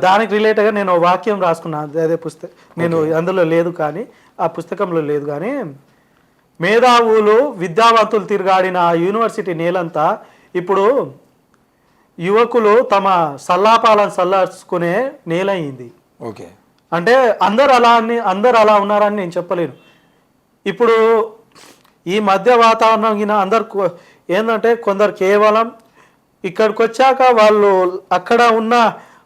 దానికి రిలేటెడ్గా నేను వాక్యం రాసుకున్నాను. అదే నేను అందులో లేదు కానీ, ఆ పుస్తకంలో లేదు కానీ, మేధావులు విద్యావంతులు తిరగాడిన యూనివర్సిటీ నేలంతా ఇప్పుడు యువకులు తమ సల్లాపాలను సల్లార్చుకునే నేలయింది. ఓకే, అంటే అందరు అలా ఉన్నారని నేను చెప్పలేను. ఇప్పుడు ఈ మధ్య వాతావరణం అందరు ఏంటంటే, కొందరు కేవలం ఇక్కడికి వచ్చాక వాళ్ళు అక్కడ ఉన్న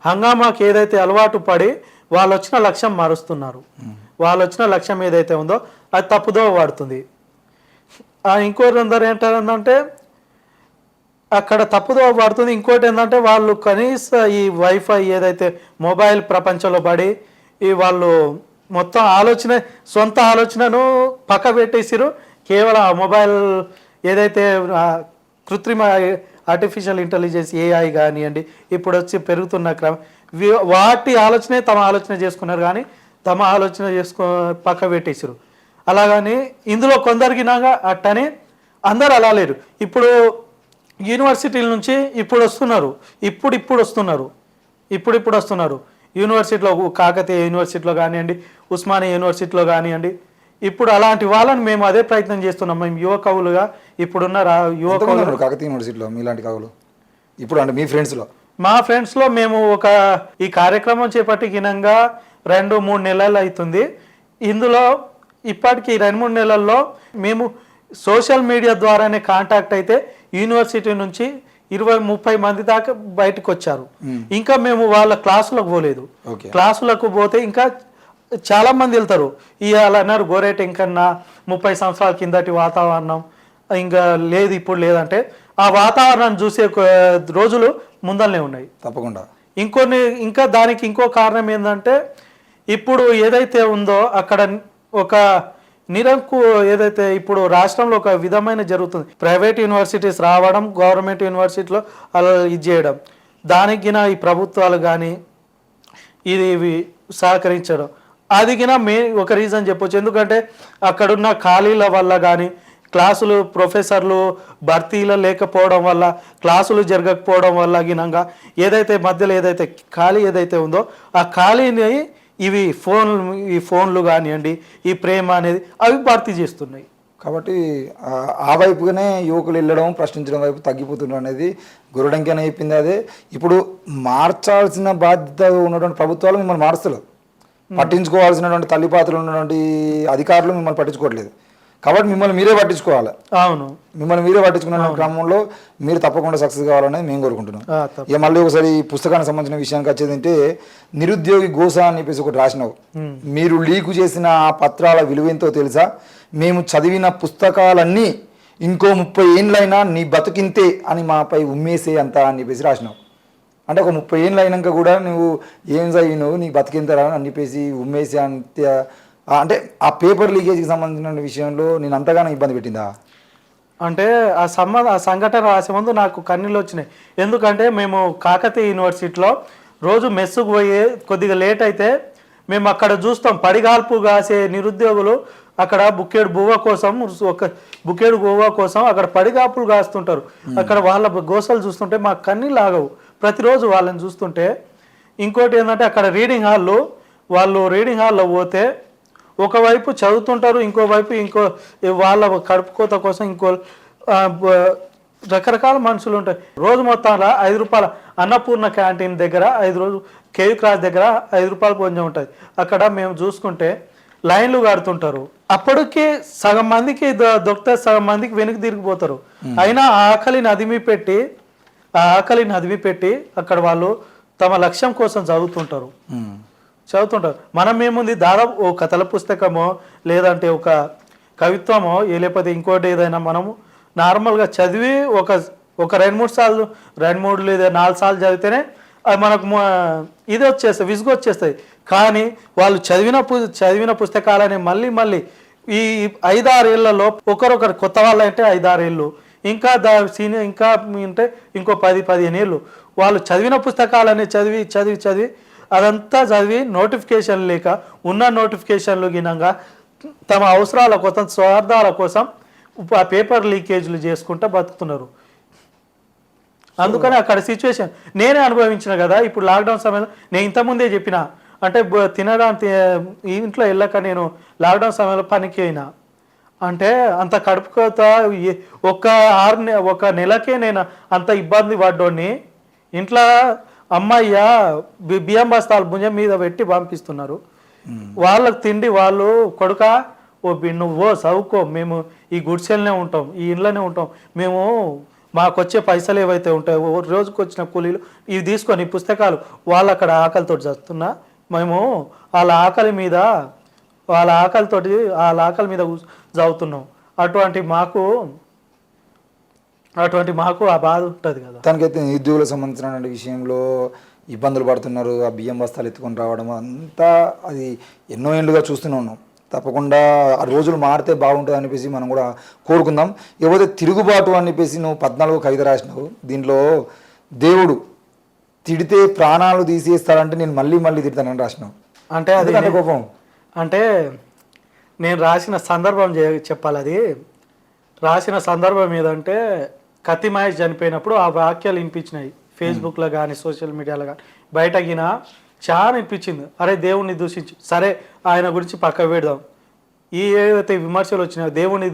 హంగామాకి ఏదైతే అలవాటు పడి వాళ్ళు వచ్చిన లక్ష్యం మారుస్తున్నారు. వాళ్ళు వచ్చిన లక్ష్యం ఏదైతే ఉందో అది తప్పుదో పడుతుంది. ఇంకోరు అందరు ఏంటంటే, అక్కడ తప్పుదో పడుతుంది. ఇంకోటి ఏంటంటే వాళ్ళు కనీస ఈ వైఫై ఏదైతే మొబైల్ ప్రపంచంలో పడి ఈ వాళ్ళు మొత్తం సొంత ఆలోచనను పక్క పెట్టేసిరు. కేవలం ఆ మొబైల్ ఏదైతే కృత్రిమ ఆర్టిఫిషియల్ ఇంటెలిజెన్స్ ఏఐ కానివ్వండి, ఇప్పుడు వచ్చి పెరుగుతున్న క్రమం వాటి ఆలోచనే తమ ఆలోచన చేసుకున్నారు, కానీ తమ ఆలోచన పక్క పెట్టేసారు. అలాగని ఇందులో కొందరికి నాగా అట్టని అందరూ అలా లేరు. ఇప్పుడు యూనివర్సిటీల నుంచి ఇప్పుడు వస్తున్నారు యూనివర్సిటీలో, కాకతీయ యూనివర్సిటీలో కానివ్వండి, ఉస్మానియా యూనివర్సిటీలో కానివ్వండి. ఇప్పుడు అలాంటి వాళ్ళని మేము అదే ప్రయత్నం చేస్తున్నాం. మేము యువ కవులుగా ఇప్పుడున్న యువ కవులు కాకతీయ యూనివర్సిటీలో మీలాంటి కవులు ఇప్పుడు అంటే మీ ఫ్రెండ్స్లో మా ఫ్రెండ్స్లో మేము ఈ కార్యక్రమం చేపట్టినంగా 2-3 నెలలు అవుతుంది. ఇందులో ఇప్పటికి 2-3 నెలల్లో మేము సోషల్ మీడియా ద్వారానే కాంటాక్ట్ అయితే యూనివర్సిటీ నుంచి 20-30 మంది దాకా బయటకు వచ్చారు. ఇంకా మేము వాళ్ళ క్లాసులకు పోలేదు. క్లాసులకు పోతే ఇంకా చాలా మంది వెళ్తారు. ఇవాళ అన్నారు గోరేట ఇంకన్నా 30 సంవత్సరాల కిందటి వాతావరణం ఇంకా లేదు, ఇప్పుడు లేదంటే ఆ వాతావరణాన్ని చూసే రోజులు ముందరనే ఉన్నాయి తప్పకుండా. ఇంకా దానికి ఇంకో కారణం ఏంటంటే ఇప్పుడు ఏదైతే ఉందో అక్కడ ఒక ఏదైతే ఇప్పుడు రాష్ట్రంలో ఒక విధమైన జరుగుతుంది. ప్రైవేట్ యూనివర్సిటీస్ రావడం, గవర్నమెంట్ యూనివర్సిటీలో అలా ఇది చేయడం, దానికి ఈ ప్రభుత్వాలు కానీ ఇవి సహకరించడం, అది ఒక రీజన్ చెప్పొచ్చు. ఎందుకంటే అక్కడున్న ఖాళీల వల్ల కానీ, క్లాసులు ప్రొఫెసర్లు భర్తీలో లేకపోవడం వల్ల, క్లాసులు జరగకపోవడం వల్ల గినంగా ఏదైతే మధ్యలో ఏదైతే ఖాళీ ఏదైతే ఉందో ఆ ఖాళీని ఈ ఫోన్లు కానివ్వండి, ఈ ప్రేమ అనేది అవి భర్తీ చేస్తున్నాయి. కాబట్టి ఆ వైపుగానే యువకులు వెళ్ళడం, ప్రశ్నించడం వైపు తగ్గిపోతుండడం అనేది గురుడంకనే అయిపోయింది. అదే ఇప్పుడు మార్చాల్సిన బాధ్యత ఉన్నటువంటి ప్రభుత్వాలు మిమ్మల్ని మారుస్తలేదు, పట్టించుకోవాల్సినటువంటి తల్లిపాత్రలు ఉన్నటువంటి అధికారులు మిమ్మల్ని పట్టించుకోవట్లేదు. కాబట్టి మిమ్మల్ని మీరే పట్టించుకోవాలి. అవును, మిమ్మల్ని మీరే పట్టించుకున్న క్రమంలో మీరు తప్పకుండా సక్సెస్ కావాలనేది మేము కోరుకుంటున్నాం. ఇక మళ్ళీ ఒకసారి ఈ పుస్తకానికి సంబంధించిన విషయానికి వచ్చేదంటే నిరుద్యోగి గోస అని చెప్పేసి ఒకటి రాసినావు. మీరు లీకు చేసిన ఆ పత్రాల విలువ ఎంతో తెలుసా? మేము చదివిన పుస్తకాలన్నీ ఇంకో 30 ఏళ్ళైనా నీ బతుకింతే అని మాపై ఉమ్మేసే అంత అని చెప్పేసి రాసినావు. అంటే ఒక 30 ఏళ్ళు అయినాక కూడా నువ్వు ఏం చదివినావు, నీ బతికింతరా అని చెప్పేసి ఉమ్మేసే అంత, అంటే ఆ పేపర్ లీకేజ్కి సంబంధించిన విషయంలో నేను అంతగానో ఇబ్బంది పెట్టిందా? అంటే ఆ సంఘటన రాసే ముందు నాకు కన్నీళ్ళు వచ్చినాయి. ఎందుకంటే మేము కాకతీయ యూనివర్సిటీలో రోజు మెస్సుకు పోయి కొద్దిగా లేట్ అయితే మేము అక్కడ చూస్తాం, పడిగాల్పు కాసే నిరుద్యోగులు అక్కడ బుక్కేడు బువ్వ కోసం అక్కడ పడిగాపులు కాస్తుంటారు. అక్కడ వాళ్ళ గోసలు చూస్తుంటే మాకు కన్నీళ్ళు ఆగవు ప్రతిరోజు వాళ్ళని చూస్తుంటే. ఇంకోటి ఏంటంటే అక్కడ రీడింగ్ హాల్లో పోతే ఒకవైపు చదువుతుంటారు, ఇంకో వాళ్ళ కడుపు కోత కోసం రకరకాల మనుషులు ఉంటాయి. రోజు మొత్తంలో 5 రూపాయల అన్నపూర్ణ క్యాంటీన్ దగ్గర 5 రోజు కేవీ క్రాస్ దగ్గర 5 రూపాయలు కొంచెం ఉంటుంది. అక్కడ మేము చూసుకుంటే లైన్లు కడుతుంటారు. అప్పటికి సగం మందికి దొరికితే సగం మందికి వెనక్కి తిరిగిపోతారు. అయినా ఆ ఆకలిని అదిమి పెట్టి అక్కడ వాళ్ళు తమ లక్ష్యం కోసం చదువుతుంటారు. మనం ఏముంది, దాదాపు ఓ కథల పుస్తకమో లేదంటే ఒక కవిత్వమో లేకపోతే ఇంకోటి ఏదైనా మనము నార్మల్గా చదివి ఒక 2-3 సార్లు 2-3 లేదా 4 సార్లు చదివితేనే అది మనకు ఇది వచ్చేస్తాయి, విసుగు వచ్చేస్తాయి. కానీ వాళ్ళు చదివిన పుస్తకాలని మళ్ళీ ఈ 5-6 ఏళ్లలో ఒకరొకరు కొత్త వాళ్ళు అంటే 5-6 ఏళ్ళు, ఇంకా సీనియర్ ఇంకా అంటే ఇంకో 10-15 ఏళ్ళు వాళ్ళు చదివిన పుస్తకాలని చదివి అదంతా చదివి నోటిఫికేషన్ లేక ఉన్న నోటిఫికేషన్లు గినంగా తమ అవసరాల కోసం, స్వార్థాల కోసం ఆ పేపర్ లీకేజ్లు చేసుకుంటూ బతుకుతున్నారు. అందుకని అక్కడ సిచ్యువేషన్ నేనే అనుభవించిన కదా. ఇప్పుడు లాక్డౌన్ సమయంలో నేను ఇంతకుముందే చెప్పిన, అంటే తినడానికి ఇంట్లో వెళ్ళక నేను లాక్డౌన్ సమయంలో పనికి అయినా అంటే అంత కడుపుకోత ఒక నెలకే నేను అంత ఇబ్బంది పడ్డోని. ఇంట్లో అమ్మయ్య బియ్యం బస్తాలు భుజం మీద పెట్టి పంపిస్తున్నారు. వాళ్ళకి తిండి వాళ్ళు కొడుక నువ్వు చదువుకో, మేము ఈ గుడిసెలనే ఉంటాం, ఈ ఇంట్లోనే ఉంటాం, మేము మాకు వచ్చే పైసలు ఏవైతే ఉంటాయో రోజుకు వచ్చిన కూలీలు ఇవి తీసుకొని పుస్తకాలు వాళ్ళు అక్కడ ఆకలితో చదువుతున్నా, మేము వాళ్ళ ఆకలి మీద చదువుతున్నాం. అటువంటి మాకు అటువంటి మాకు ఆ బాధ ఉంటుంది కదా. తనకైతే నిరుద్యోగులకు సంబంధించిన విషయంలో ఇబ్బందులు పడుతున్నారు, ఆ బియ్యం బస్తాలు ఎత్తుకొని రావడం అంతా అది ఎన్నో ఏళ్ళుగా చూస్తూనే ఉన్నాం. తప్పకుండా ఆ రోజులు మారితే బాగుంటుంది అనిపించి మనం కూడా కోరుకుందాం. ఏవైతే తిరుగుబాటు అని చెప్పేసి నువ్వు 14 కవిత రాసినావు, దీంట్లో దేవుడు తిడితే ప్రాణాలు తీసేస్తాడంటే నేను మళ్ళీ మళ్ళీ తిడతానని రాసినావు. అంటే అది కోపం అంటే నేను రాసిన సందర్భం చెప్పాలి. అది రాసిన సందర్భం ఏదంటే కత్తి మహేష్ చనిపోయినప్పుడు ఆ వాక్యాలు వినిపించినాయి ఫేస్బుక్లో కానీ సోషల్ మీడియాలో కానీ. బయటకిన చాలా అనిపించింది, అరే దేవుణ్ణి దూషించి సరే ఆయన గురించి పక్క పెడదాం. ఏవైతే విమర్శలు వచ్చినాయో దేవుణ్ణి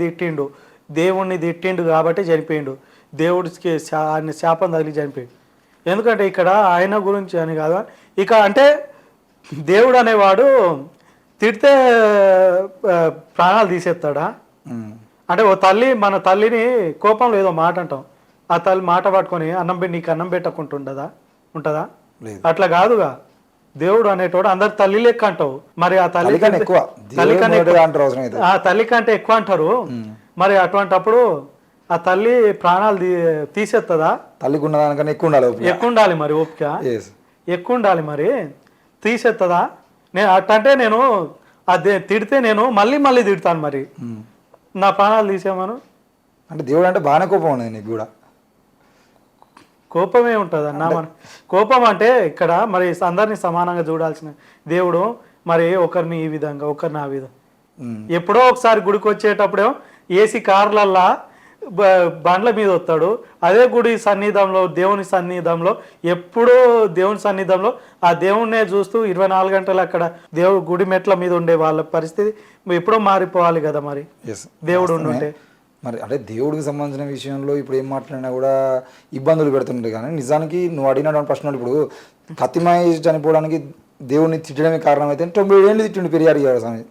తిట్టిండు కాబట్టి చనిపోయిండు, దేవుడికి ఆయన శాపం తగిలి చనిపోయిండు. ఎందుకంటే ఇక్కడ ఆయన గురించి అని కాదు, ఇక అంటే దేవుడు అనేవాడు తిడితే ప్రాణాలు తీసేస్తాడా? అంటే ఓ తల్లి మన తల్లిని కోపంలో ఏదో మాట అంటాం, ఆ తల్లి మాట పట్టుకొని నీకు అన్నం పెట్టకుంటుండదా ఉంటుందా? అట్లా కాదుగా. దేవుడు అనేటోడు అందరు తల్లి లెక్క అంటావు, మరి ఆ తల్లి తల్లి కంటే ఎక్కువ అంటారు. మరి అటువంటిప్పుడు ఆ తల్లి ప్రాణాలు తీసేస్తుందా? తల్లికి ఉన్నదానికన్నా ఎక్కువ ఉండాలి మరి ఓపిక ఎక్కువ ఉండాలి, మరి తీసేస్తుందా? నేను అట్టంటే నేను అది తిడితే నేను మళ్ళీ మళ్ళీ తిడతాను, మరి నా ప్రాణాలు తీసేమను అంటే దేవుడు అంటే బాగానే కోపం ఉన్నది నీకు కూడా. కోపమే ఉంటుంది అన్న. మన కోపం అంటే ఇక్కడ మరి అందరినీ సమానంగా చూడాల్సిన దేవుడు మరి ఒకరిని ఈ విధంగా ఒకరిని ఆ విధంగా. ఎప్పుడో ఒకసారి గుడికి వచ్చేటప్పుడేమో ఏసీ కార్లల్లా బండ్ల మీద వస్తాడు, అదే గుడి సన్నిధంలో దేవుని సన్నిధంలో ఎప్పుడో దేవుని సన్నిధంలో ఆ దేవుణ్ణే చూస్తూ 24 గంటలు అక్కడ గుడి మెట్ల మీద ఉండే వాళ్ళ పరిస్థితి ఎప్పుడో మారిపోవాలి కదా మరి దేవుడు ఉండుంటే. మరి అంటే దేవుడికి సంబంధించిన విషయంలో ఇప్పుడు ఏం మాట్లాడినా కూడా ఇబ్బందులు పెడుతుండే. కానీ నిజానికి నువ్వు అడిగిన ప్రశ్నలు ఇప్పుడు కత్తి మహేష్ చనిపోవడానికి దేవుడిని తిట్టడమే కారణం అయితే 97 ఏళ్ళు తిట్టిండు పెరియారు గారు స్వామి.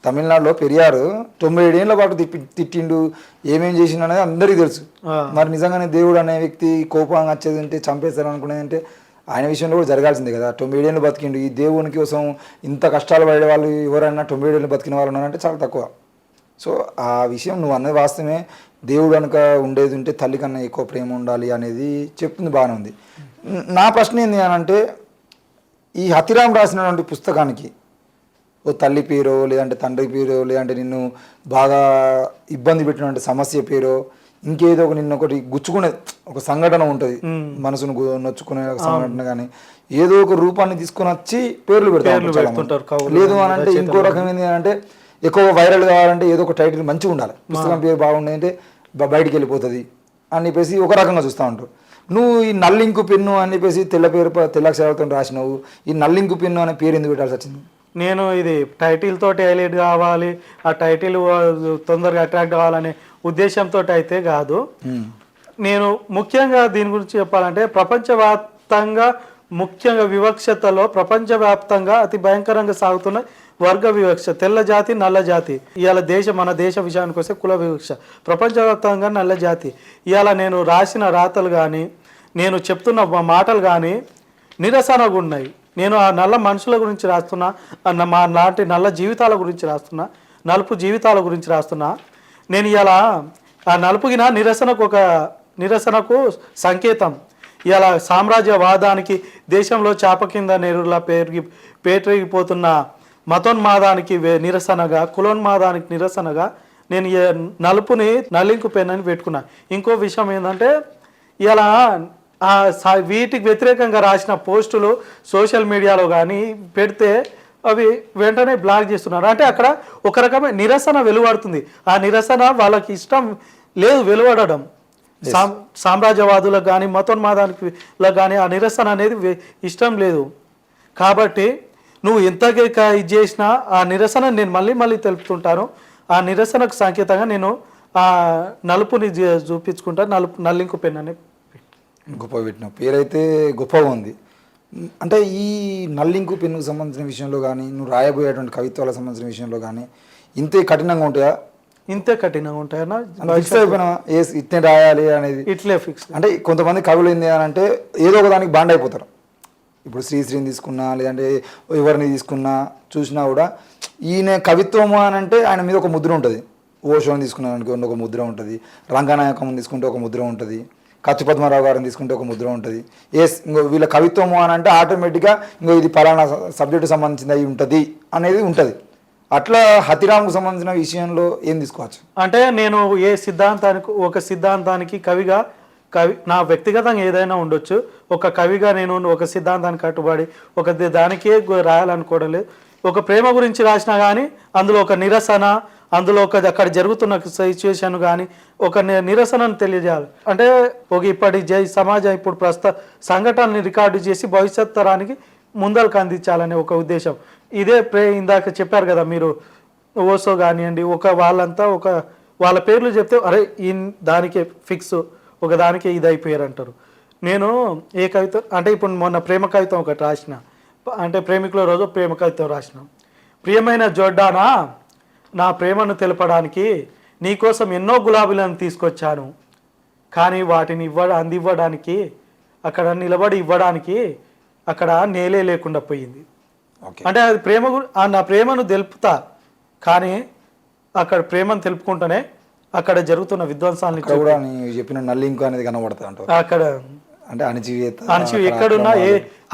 తమిళనాడులో పెరియారు 97 ఏళ్ళ పాటు తిట్టిండు, ఏమేం చేసిండు అనేది అందరికీ తెలుసు. మరి నిజంగానే దేవుడు అనే వ్యక్తి కోపంగా వచ్చేది అంటే చంపేస్తారు అనుకునేది అంటే ఆయన విషయంలో కూడా జరగాల్సిందే కదా. 97 ఏళ్ళు బతికిండు, ఈ దేవుని కోసం ఇంత కష్టాలు పడే వాళ్ళు ఎవరైనా 97 ఏళ్ళు బతికిన వాళ్ళు ఉన్నారంటే చాలా తక్కువ. సో ఆ విషయం నువ్వు అన్నది వాస్తవమే. దేవుడు కనుక ఉండేది ఉంటే తల్లి కన్నా ఎక్కువ ప్రేమ ఉండాలి అనేది చెప్తుంది, బాగానే ఉంది. నా ప్రశ్న ఏంది అని అంటే, ఈ హతిరామ్ రాసినటువంటి పుస్తకానికి ఓ తల్లి పేరో లేదంటే తండ్రి పేరో లేదంటే నిన్ను బాగా ఇబ్బంది పెట్టినటువంటి సమస్య పేరో ఇంకేదో ఒక నిన్ను ఒకటి గుచ్చుకునే ఒక సంఘటన ఉంటుంది, మనసును నొచ్చుకునే సంఘటన, కానీ ఏదో ఒక రూపాన్ని తీసుకుని వచ్చి పేర్లు పెడతారు. లేదు అని అంటే ఇంకో రకం ఏంటి అని అంటే, ఎక్కువ వైరల్ కావాలంటే ఏదో ఒక టైటిల్ మంచిగా ఉండాలి, పుస్తకం పేరు బాగుండే అంటే బయటికి వెళ్ళిపోతుంది అని చెప్పేసి ఒక రకంగా చూస్తూ ఉంటారు. నువ్వు ఈ నల్లింకు పెన్ను అని చెప్పేసి తెల్ల అక్షరాలతో రాసినావు, ఈ నల్లింకు పెన్ను అనే పేరు ఎందుకు పెట్టాల్సి వచ్చింది? నేను ఇది టైటిల్ తోటి హైలైట్ కావాలి, ఆ టైటిల్ తొందరగా అట్రాక్ట్ కావాలనే ఉద్దేశంతో అయితే కాదు. నేను ముఖ్యంగా దీని గురించి చెప్పాలంటే ప్రపంచవ్యాప్తంగా ముఖ్యంగా వివక్షతలో ప్రపంచవ్యాప్తంగా అతి భయంకరంగా సాగుతున్న వర్గ వివక్ష, తెల్ల జాతి నల్ల జాతి. ఇవాళ మన దేశ విషయానికి వస్తే కుల వివక్ష, ప్రపంచవ్యాప్తంగా నల్ల జాతి. ఇవాళ నేను రాసిన రాతలు కానీ నేను చెప్తున్న మాటలు కానీ నిరసనగా ఉన్నాయి. నేను ఆ నల్ల మనుషుల గురించి రాస్తున్నా, మా లాంటి నల్ల జీవితాల గురించి రాస్తున్నా, నలుపు జీవితాల గురించి రాస్తున్నా. నేను ఇలా ఆ నలుపుగిన నిరసనకు సంకేతం. ఇలా సామ్రాజ్యవాదానికి, దేశంలో చాప కింద నీరులా పేటరిగిపోతున్న మతోన్మాదానికి నిరసనగా, కులోన్మాదానికి నిరసనగా నేను నలుపుని నల్లింకు పెన్ అని పెట్టుకున్నా. ఇంకో విషయం ఏంటంటే, ఇలా వీటికి వ్యతిరేకంగా రాసిన పోస్టులు సోషల్ మీడియాలో కానీ పెడితే అవి వెంటనే బ్లాక్ చేస్తున్నారు. అంటే అక్కడ ఒక రకమైన నిరసన వెలువడుతుంది. ఆ నిరసన వాళ్ళకి ఇష్టం లేదు వెలువడడం. సామ్రాజ్యవాదులకు కానీ మతోన్మాదానికి కానీ ఆ నిరసన అనేది ఇష్టం లేదు. కాబట్టి నువ్వు ఎంతగా ఇది చేసినా ఆ నిరసన నేను మళ్ళీ తెలుపుతుంటాను. ఆ నిరసనకు సంకేతంగా నేను ఆ నలుపుని చూపించుకుంటాను. నల్లింకు పెన్ అని గొప్ప పెట్టిన పేరైతే గొప్పగా ఉంది. అంటే ఈ నల్లింకు పెన్నుకు సంబంధించిన విషయంలో కానీ నువ్వు రాయబోయేటువంటి కవిత్వాలకు సంబంధించిన విషయంలో కానీ ఇంతే కఠినంగా ఉంటాయా? ఇంతే కఠినంగా ఉంటాయన్నా? ఫిక్స్ అయిపోయినా ఇట్నే రాయాలి అనేది? ఇట్లే ఫిక్స్. అంటే కొంతమంది కవులు ఏంది అని అంటే ఏదో ఒక దానికి బాండ్ అయిపోతారు. ఇప్పుడు శ్రీశ్రీని తీసుకున్నా లేదంటే ఎవరిని తీసుకున్నా చూసినా కూడా ఈయన కవిత్వము అని అంటే ఆయన మీద ఒక ముద్ర ఉంటుంది. ఓషోని తీసుకున్నాను అనుకోండి ఒక ముద్ర ఉంటుంది, రంగనాయకం తీసుకుంటే ఒక ముద్ర ఉంటుంది, కచ్చు పద్మారావు గారిని తీసుకుంటే ఒక ముద్ర ఉంటుంది. ఇంకో వీళ్ళ కవిత్వము అని అంటే ఆటోమేటిక్గా ఇంకో ఇది పలానా సబ్జెక్టు సంబంధించింది అయి ఉంటుంది అనేది ఉంటుంది. అట్లా హతిరామ్కు సంబంధించిన విషయంలో ఏం తీసుకోవచ్చు అంటే నేను ఒక సిద్ధాంతానికి కవి నా వ్యక్తిగతంగా ఏదైనా ఉండొచ్చు. ఒక కవిగా నేను ఒక సిద్ధాంతానికి కట్టుబడి ఒక దానికే రాయాలనుకోవడం లేదు. ఒక ప్రేమ గురించి రాసినా కానీ అందులో ఒక నిరసన, అందులో అక్కడ జరుగుతున్న సిచ్యువేషన్ కానీ ఒక నిరసనను తెలియజేయాలి. అంటే ఇప్పటి సమాజం ఇప్పుడు ప్రస్తుత సంఘటనని రికార్డు చేసి భవిష్యత్ తరానికి ముందరకు అందించాలనే ఒక ఉద్దేశం. ఇదే ఇందాక చెప్పారు కదా మీరు, ఓసో కానివ్వండి, వాళ్ళ పేర్లు చెప్తే అరే దానికే ఫిక్స్, ఒక దానికే ఇది అయిపోయారు అంటారు. నేను ఏ కవిత్వం అంటే ఇప్పుడు మొన్న ప్రేమ కవిత్వం ఒకటి రాసిన, అంటే ప్రేమికుల రోజు ప్రేమ కవిత్వం రాసిన. ప్రియమైన జోడ్డానా, నా ప్రేమను తెలపడానికి నీకోసం ఎన్నో గులాబీలను తీసుకొచ్చాను, కానీ వాటిని అందివ్వడానికి అక్కడ నిలబడి ఇవ్వడానికి అక్కడ నేలే లేకుండా పోయింది. అంటే అది నా ప్రేమను తెలుపుతా, కానీ అక్కడ ప్రేమను తెలుపుకుంటూనే అక్కడ జరుగుతున్న విధ్వంసాలని కూడా చెప్పిన నల్లింకు అనేది కనబడతా అక్కడ. అంటే ఎక్కడున్నా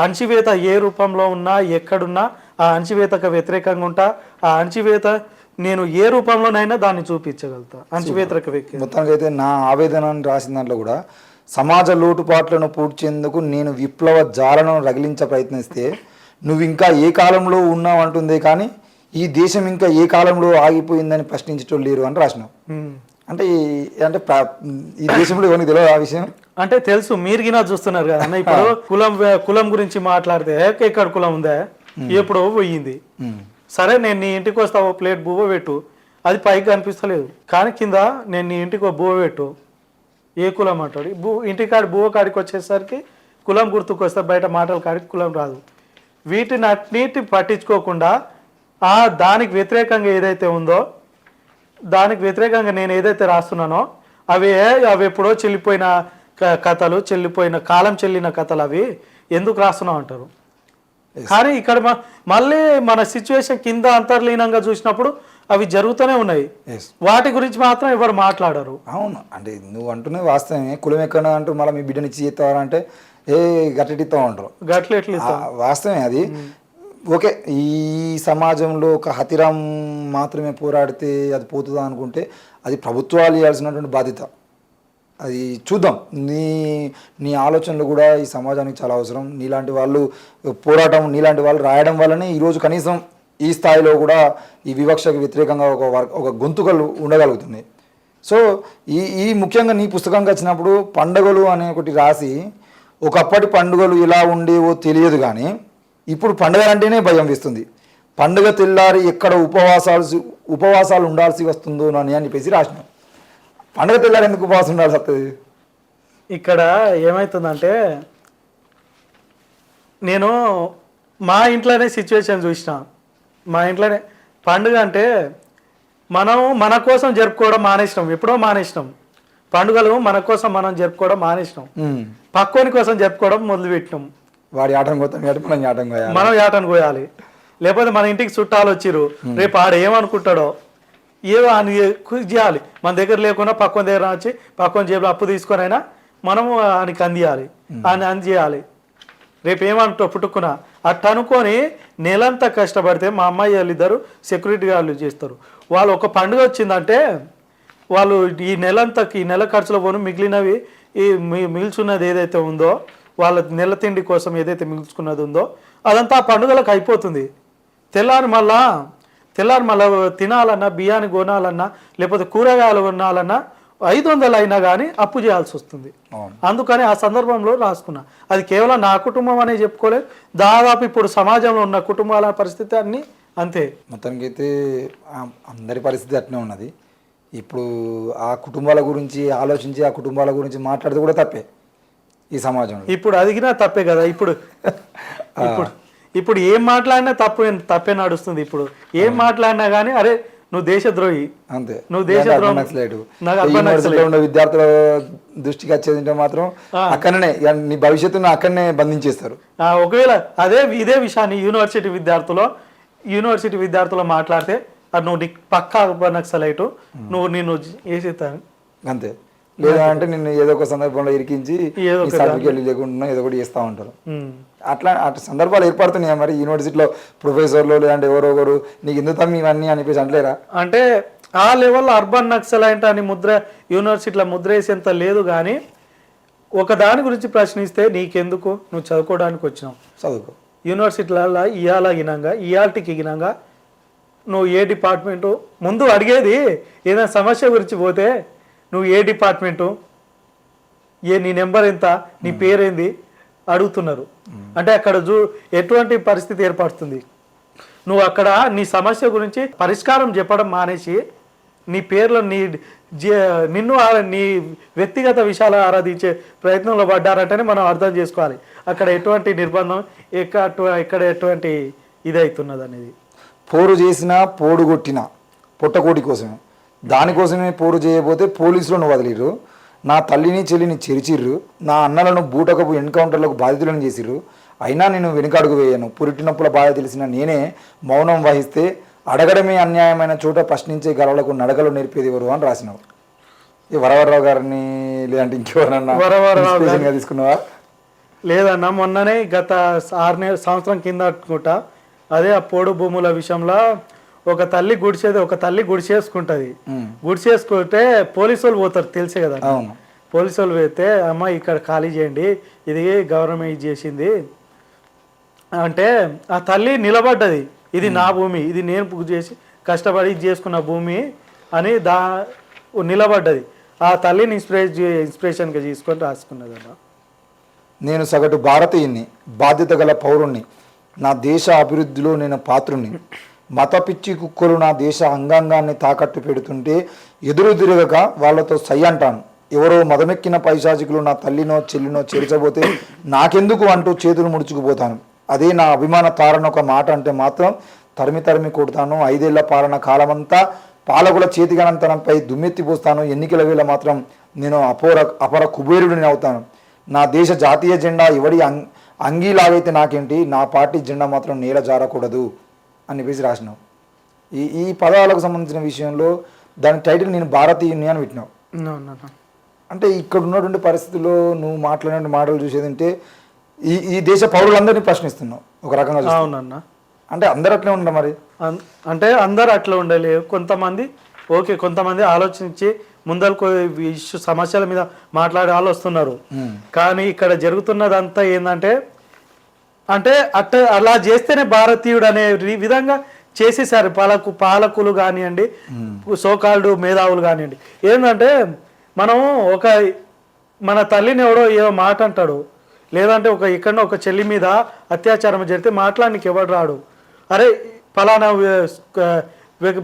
అణచివేత ఏ రూపంలో ఉన్నా ఎక్కడున్నా ఆ అణచివేతకు వ్యతిరేకంగా ఉంటా. ఆ అణచివేత నేను ఏ రూపంలోనైనా దాన్ని చూపించగలుగుతా. అణచివేతకు మొత్తానికి అయితే నా ఆవేదన రాసిన దాంట్లో కూడా సమాజ లోటుపాట్లను పూడ్చేందుకు నేను విప్లవ జాలను రగిలించ ప్రయత్నిస్తే నువ్వు ఇంకా ఏ కాలంలో ఉన్నావు అంటుందే కానీ ఈ దేశం ఇంకా ఏ కాలంలో ఆగిపోయిందని ప్రశ్నించటం లేరు అని రాసినావు. అంటే ఈ దేశంలో ఎవరికి తెలియదు ఆ విషయం? అంటే తెలుసు, మీరు గినా చూస్తున్నారు కదా అన్న. ఇప్పుడు కులం గురించి మాట్లాడితే ఎక్కడ కులం ఉందా, ఎప్పుడో పోయింది. సరే నేను నీ ఇంటికి వస్తావు, ప్లేట్ బువ్వ పెట్టు, అది పైకి కనిపిస్తలేదు, కానీ కింద నేను నీ ఇంటికి బువ్వ పెట్టు, ఏ కులం అంటాడు? ఇంటికాడి బువ్వ కాడికి వచ్చేసరికి కులం గుర్తుకొస్తే బయట మాటల కాడికి కులం రాదు. వీటిని అన్నిటి పట్టించుకోకుండా దానికి వ్యతిరేకంగా ఏదైతే ఉందో, దానికి వ్యతిరేకంగా నేను ఏదైతే రాస్తున్నానో అవి ఎప్పుడో చెల్లిపోయిన కథలు, కాలం చెల్లిన కథలు, అవి ఎందుకు రాస్తున్నావు అంటారు. కానీ ఇక్కడ మళ్ళీ మన సిచ్యువేషన్ కింద అంతర్లీనంగా చూసినప్పుడు అవి జరుగుతూనే ఉన్నాయి. వాటి గురించి మాత్రం ఎవరు మాట్లాడరు. అవును, అంటే నువ్వు అంటున్నది వాస్తవమే. కులం ఎక్కడ అంటూ మళ్ళీ మీ బిడ్డని ఇచ్చి చేస్తారంటే గట్లెట్టిస్తావు అంటారు. వాస్తవమే అది. ఓకే, ఈ సమాజంలో ఒక హతిరామ్ మాత్రమే పోరాడితే అది పోతుందా అనుకుంటే అది ప్రభుత్వాలు ఇవ్వాల్సినటువంటి బాధ్యత. అది చూద్దాం. నీ ఆలోచనలు కూడా ఈ సమాజానికి చాలా అవసరం. నీలాంటి వాళ్ళు పోరాటం, నీలాంటి వాళ్ళు రాయడం వల్లనే ఈరోజు కనీసం ఈ స్థాయిలో కూడా ఈ వివక్షకు వ్యతిరేకంగా ఒక గొంతుకలు ఉండగలుగుతుంది. సో ఈ ముఖ్యంగా నీ పుస్తకంకి వచ్చినప్పుడు పండుగలు అనే ఒకటి రాసి, ఒకప్పటి పండుగలు ఎలా ఉండేవో తెలియదు కానీ ఇప్పుడు పండుగ అంటేనే భయం వేస్తుంది. పండుగ తెల్లారి ఎక్కడ ఉపవాసాలు ఉండాల్సి వస్తుందో అని చెప్పేసి రాసిన. పండుగ తెల్లారి ఎందుకు ఉపవాసం ఉండాల్సి వస్తుంది? ఇక్కడ ఏమవుతుందంటే, నేను మా ఇంట్లోనే సిచ్యువేషన్ చూసిన. మా ఇంట్లోనే పండుగ అంటే మనం మన కోసం జరుపుకోవడం మానేసినాం, ఎప్పుడో మానేసినాం. పండుగలు మన కోసం మనం జరుపుకోవడం మానేసినాం, పక్కోని కోసం జరుపుకోవడం మొదలుపెట్టినాం. వాడి ఆటం మనం ఆటను కోయాలి. లేకపోతే మన ఇంటికి చుట్టాలు వచ్చిర్రు, రేపు ఆడ ఏమనుకుంటాడో ఏవో అని చేయాలి. మన దగ్గర లేకుండా పక్కన దగ్గర వచ్చి పక్కన జేబులో అప్పు తీసుకొని అయినా మనము ఆయనకి అందియాలి, అందియాలి. రేపు ఏమంటావు పుట్టుకున్నా అట్ట అనుకొని నెలంతా కష్టపడితే మా అమ్మాయి వాళ్ళిద్దరు సెక్యూరిటీ గార్డులు చేస్తారు. వాళ్ళు ఒక పండుగ వచ్చిందంటే వాళ్ళు ఈ నెల ఖర్చులో పోను మిగిలినవి మిగిల్చున్నది ఏదైతే ఉందో, వాళ్ళ నెల తిండి కోసం ఏదైతే మిగుల్చుకున్నది ఉందో అదంతా ఆ పండుగలకు అయిపోతుంది. తెల్లారి మళ్ళా తినాలన్నా, బియ్యాన్ని కొనాలన్నా, లేకపోతే కూరగాయలు కొనాలన్నా 500 అయినా కానీ అప్పు చేయాల్సి వస్తుంది. అందుకని ఆ సందర్భంలో రాసుకున్నా. అది కేవలం నా కుటుంబం అనే చెప్పుకోలేదు, దాదాపు ఇప్పుడు సమాజంలో ఉన్న కుటుంబాల పరిస్థితి అన్నీ అంతే. మొత్తానికి అయితే అందరి పరిస్థితి అట్నే ఉన్నది. ఇప్పుడు ఆ కుటుంబాల గురించి ఆలోచించి ఆ కుటుంబాల గురించి మాట్లాడితే కూడా తప్పే ఈ సమాజంలో. ఇప్పుడు అదిగినా తప్పే కదా. ఇప్పుడు ఏం మాట్లాడినా తప్పే నడుస్తుంది. ఇప్పుడు ఏం మాట్లాడినా కానీ అరే నువ్వు దేశద్రోహి, అంతే, నువ్వు దేశద్రోహి. విద్యార్థుల దృష్టికి వచ్చేది మాత్రం అక్కడనే నీ భవిష్యత్తును అక్కడనే బంధించేస్తారు. ఒకవేళ ఇదే విషయాన్ని యూనివర్సిటీ విద్యార్థులు మాట్లాడితే అది నువ్వు నీకు పక్కా నక్సలైటు నువ్వు నిన్ను వేసేస్తాను అంతే. లేదా అంటే నిన్ను ఏదో ఒక సందర్భంలో ఇరికించి ఏదో ఈ సర్టిఫికేట్లు లేకుండా ఏదో ఒకటి చేస్తూ ఉంటారు. అట్లా సందర్భాలు ఏర్పడుతున్నాయా మరి యూనివర్సిటీలో ప్రొఫెసర్లు లేదంటే ఎవరో ఒకరు నీకు ఎందుకు తమ్మి ఇవన్నీ అనిపించి అంటలేరా? అంటే ఆ లెవెల్లో అర్బన్ నక్సలైట్ అని ముద్ర యూనివర్సిటీలో ముద్ర వేసేంత లేదు, కానీ ఒక దాని గురించి ప్రశ్నిస్తే నీకెందుకు, నువ్వు చదువుకోవడానికి వచ్చినావు, చదువుకో. యూనివర్సిటీలలో ఇయాల్టికి గినంగా నువ్వు ఏ డిపార్ట్మెంటు ముందు అడిగేది, ఏదైనా సమస్య గురించి పోతే నువ్వు ఏ డిపార్ట్మెంటు, నీ నెంబర్ ఎంత, నీ పేరేంది అడుగుతున్నారు. అంటే అక్కడ ఎటువంటి పరిస్థితి ఏర్పడుతుంది, నువ్వు అక్కడ నీ సమస్య గురించి పరిష్కారం చెప్పడం మానేసి నీ పేర్లో నిన్ను నీ వ్యక్తిగత విషయాలు ఆరాధించే ప్రయత్నంలో పడ్డారంటేనే మనం అర్థం చేసుకోవాలి అక్కడ ఎటువంటి నిర్బంధం ఇక్కడ ఎటువంటి ఇది అవుతున్నది అనేది. పోరు చేసినా పోడు కొట్టినా పొట్టకోటి కోసమే, దానికోసమే పోరు చేయబోతే పోలీసులను వదిలిర్రు, నా తల్లిని చెల్లిని చెరిచిర్రు, నా అన్నలను బూటకపు ఎన్కౌంటర్లకు బాధితులను చేసిర్రు, అయినా నేను వెనుకడుగు వేయను, పురిటినప్పుల బాధ తెలిసిన నేనే మౌనం వహిస్తే అడగడమే అన్యాయమైన చోట ప్రశ్నించే గలవలకు నడకలు నేర్పేది ఎవరు అని రాసినావు. ఈ వరవరరావు గారిని లేదంటే ఇంకెవరన్నా తీసుకున్నావా? లేదన్నా, మొన్ననే గత 6 సంవత్సరం కింద అనుకుంటా, అదే ఆ పోడు భూముల విషయంలో ఒక తల్లి గుడిసేసుకుంటుంది, గుడిసేసుకుంటే పోలీసు వాళ్ళు పోతారు, తెలిసే కదా. పోలీసు వాళ్ళు పోతే అమ్మ ఇక్కడ ఖాళీ చేయండి, ఇది గవర్నమెంట్ చేసింది అంటే ఆ తల్లి నిలబడ్డది, ఇది నా భూమి, ఇది నేను చేసి కష్టపడి చేసుకున్న భూమి అని నిలబడ్డది. ఆ తల్లిని ఇన్స్పిరేషన్గా తీసుకొని రాసుకున్నదన్న. నేను సగటు భారతీయుని, బాధ్యత గల పౌరుణ్ణి, నా దేశ అభివృద్ధిలో నేను పాత్రుణ్ణి, మత పిచ్చి కుక్కలు నా దేశ అంగాంగాన్ని తాకట్టు పెడుతుంటే ఎదురు తిరగక వాళ్ళతో సై అంటాను. ఎవరో మదమెక్కిన పైశాచికులు నా తల్లినో చెల్లినో చేర్చబోతే నాకెందుకు అంటూ చేతులు ముడుచుకుపోతాను. అదే నా అభిమాన తారణ ఒక మాట అంటే మాత్రం తరిమి కొడతాను. 5 ఏళ్ల పాలన కాలమంతా పాలకుల చేతిగనంతనంపై దుమ్మెత్తిపోస్తాను. ఎన్నికల వేళ మాత్రం నేను అపర కుబేరుడిని అవుతాను. నా దేశ జాతీయ జెండా ఎవడి అంగీలాగైతే నాకేంటి, నా పార్టీ జెండా మాత్రం నేల జారకూడదు అని చెప్పేసి రాసినావు. ఈ పదాలకు సంబంధించిన విషయంలో దాని టైటిల్ నేను భారతీయుని అని పెట్టినావు. అంటే ఇక్కడ ఉన్నటువంటి పరిస్థితుల్లో నువ్వు మాట్లాడిన మాటలు చూసేది అంటే ఈ దేశ పౌరులందరినీ ప్రశ్నిస్తున్నావు ఒక రకంగా. అవునన్నా, అంటే అందరు అట్లే ఉండరు మరి. అంటే అందరు అట్లా ఉండలేవు, కొంతమంది ఓకే, కొంతమంది ఆలోచించి ముందరకు ఇష్యూ సమస్యల మీద మాట్లాడే వాళ్ళు వస్తున్నారు. కానీ ఇక్కడ జరుగుతున్నదంతా ఏంటంటే అంటే అలా చేస్తేనే భారతీయుడు అనే విధంగా చేసేసారు పాలకులు కానివ్వండి, సోకాల్డ్ మేధావులు కానివ్వండి. ఏంటంటే మనం మన తల్లిని ఎవడో ఏదో మాట అంటాడు, లేదంటే ఎక్కడో ఒక చెల్లి మీద అత్యాచారం జరిగితే మాట్లాడడానికి ఎవడు రాడు. అరే ఫలానా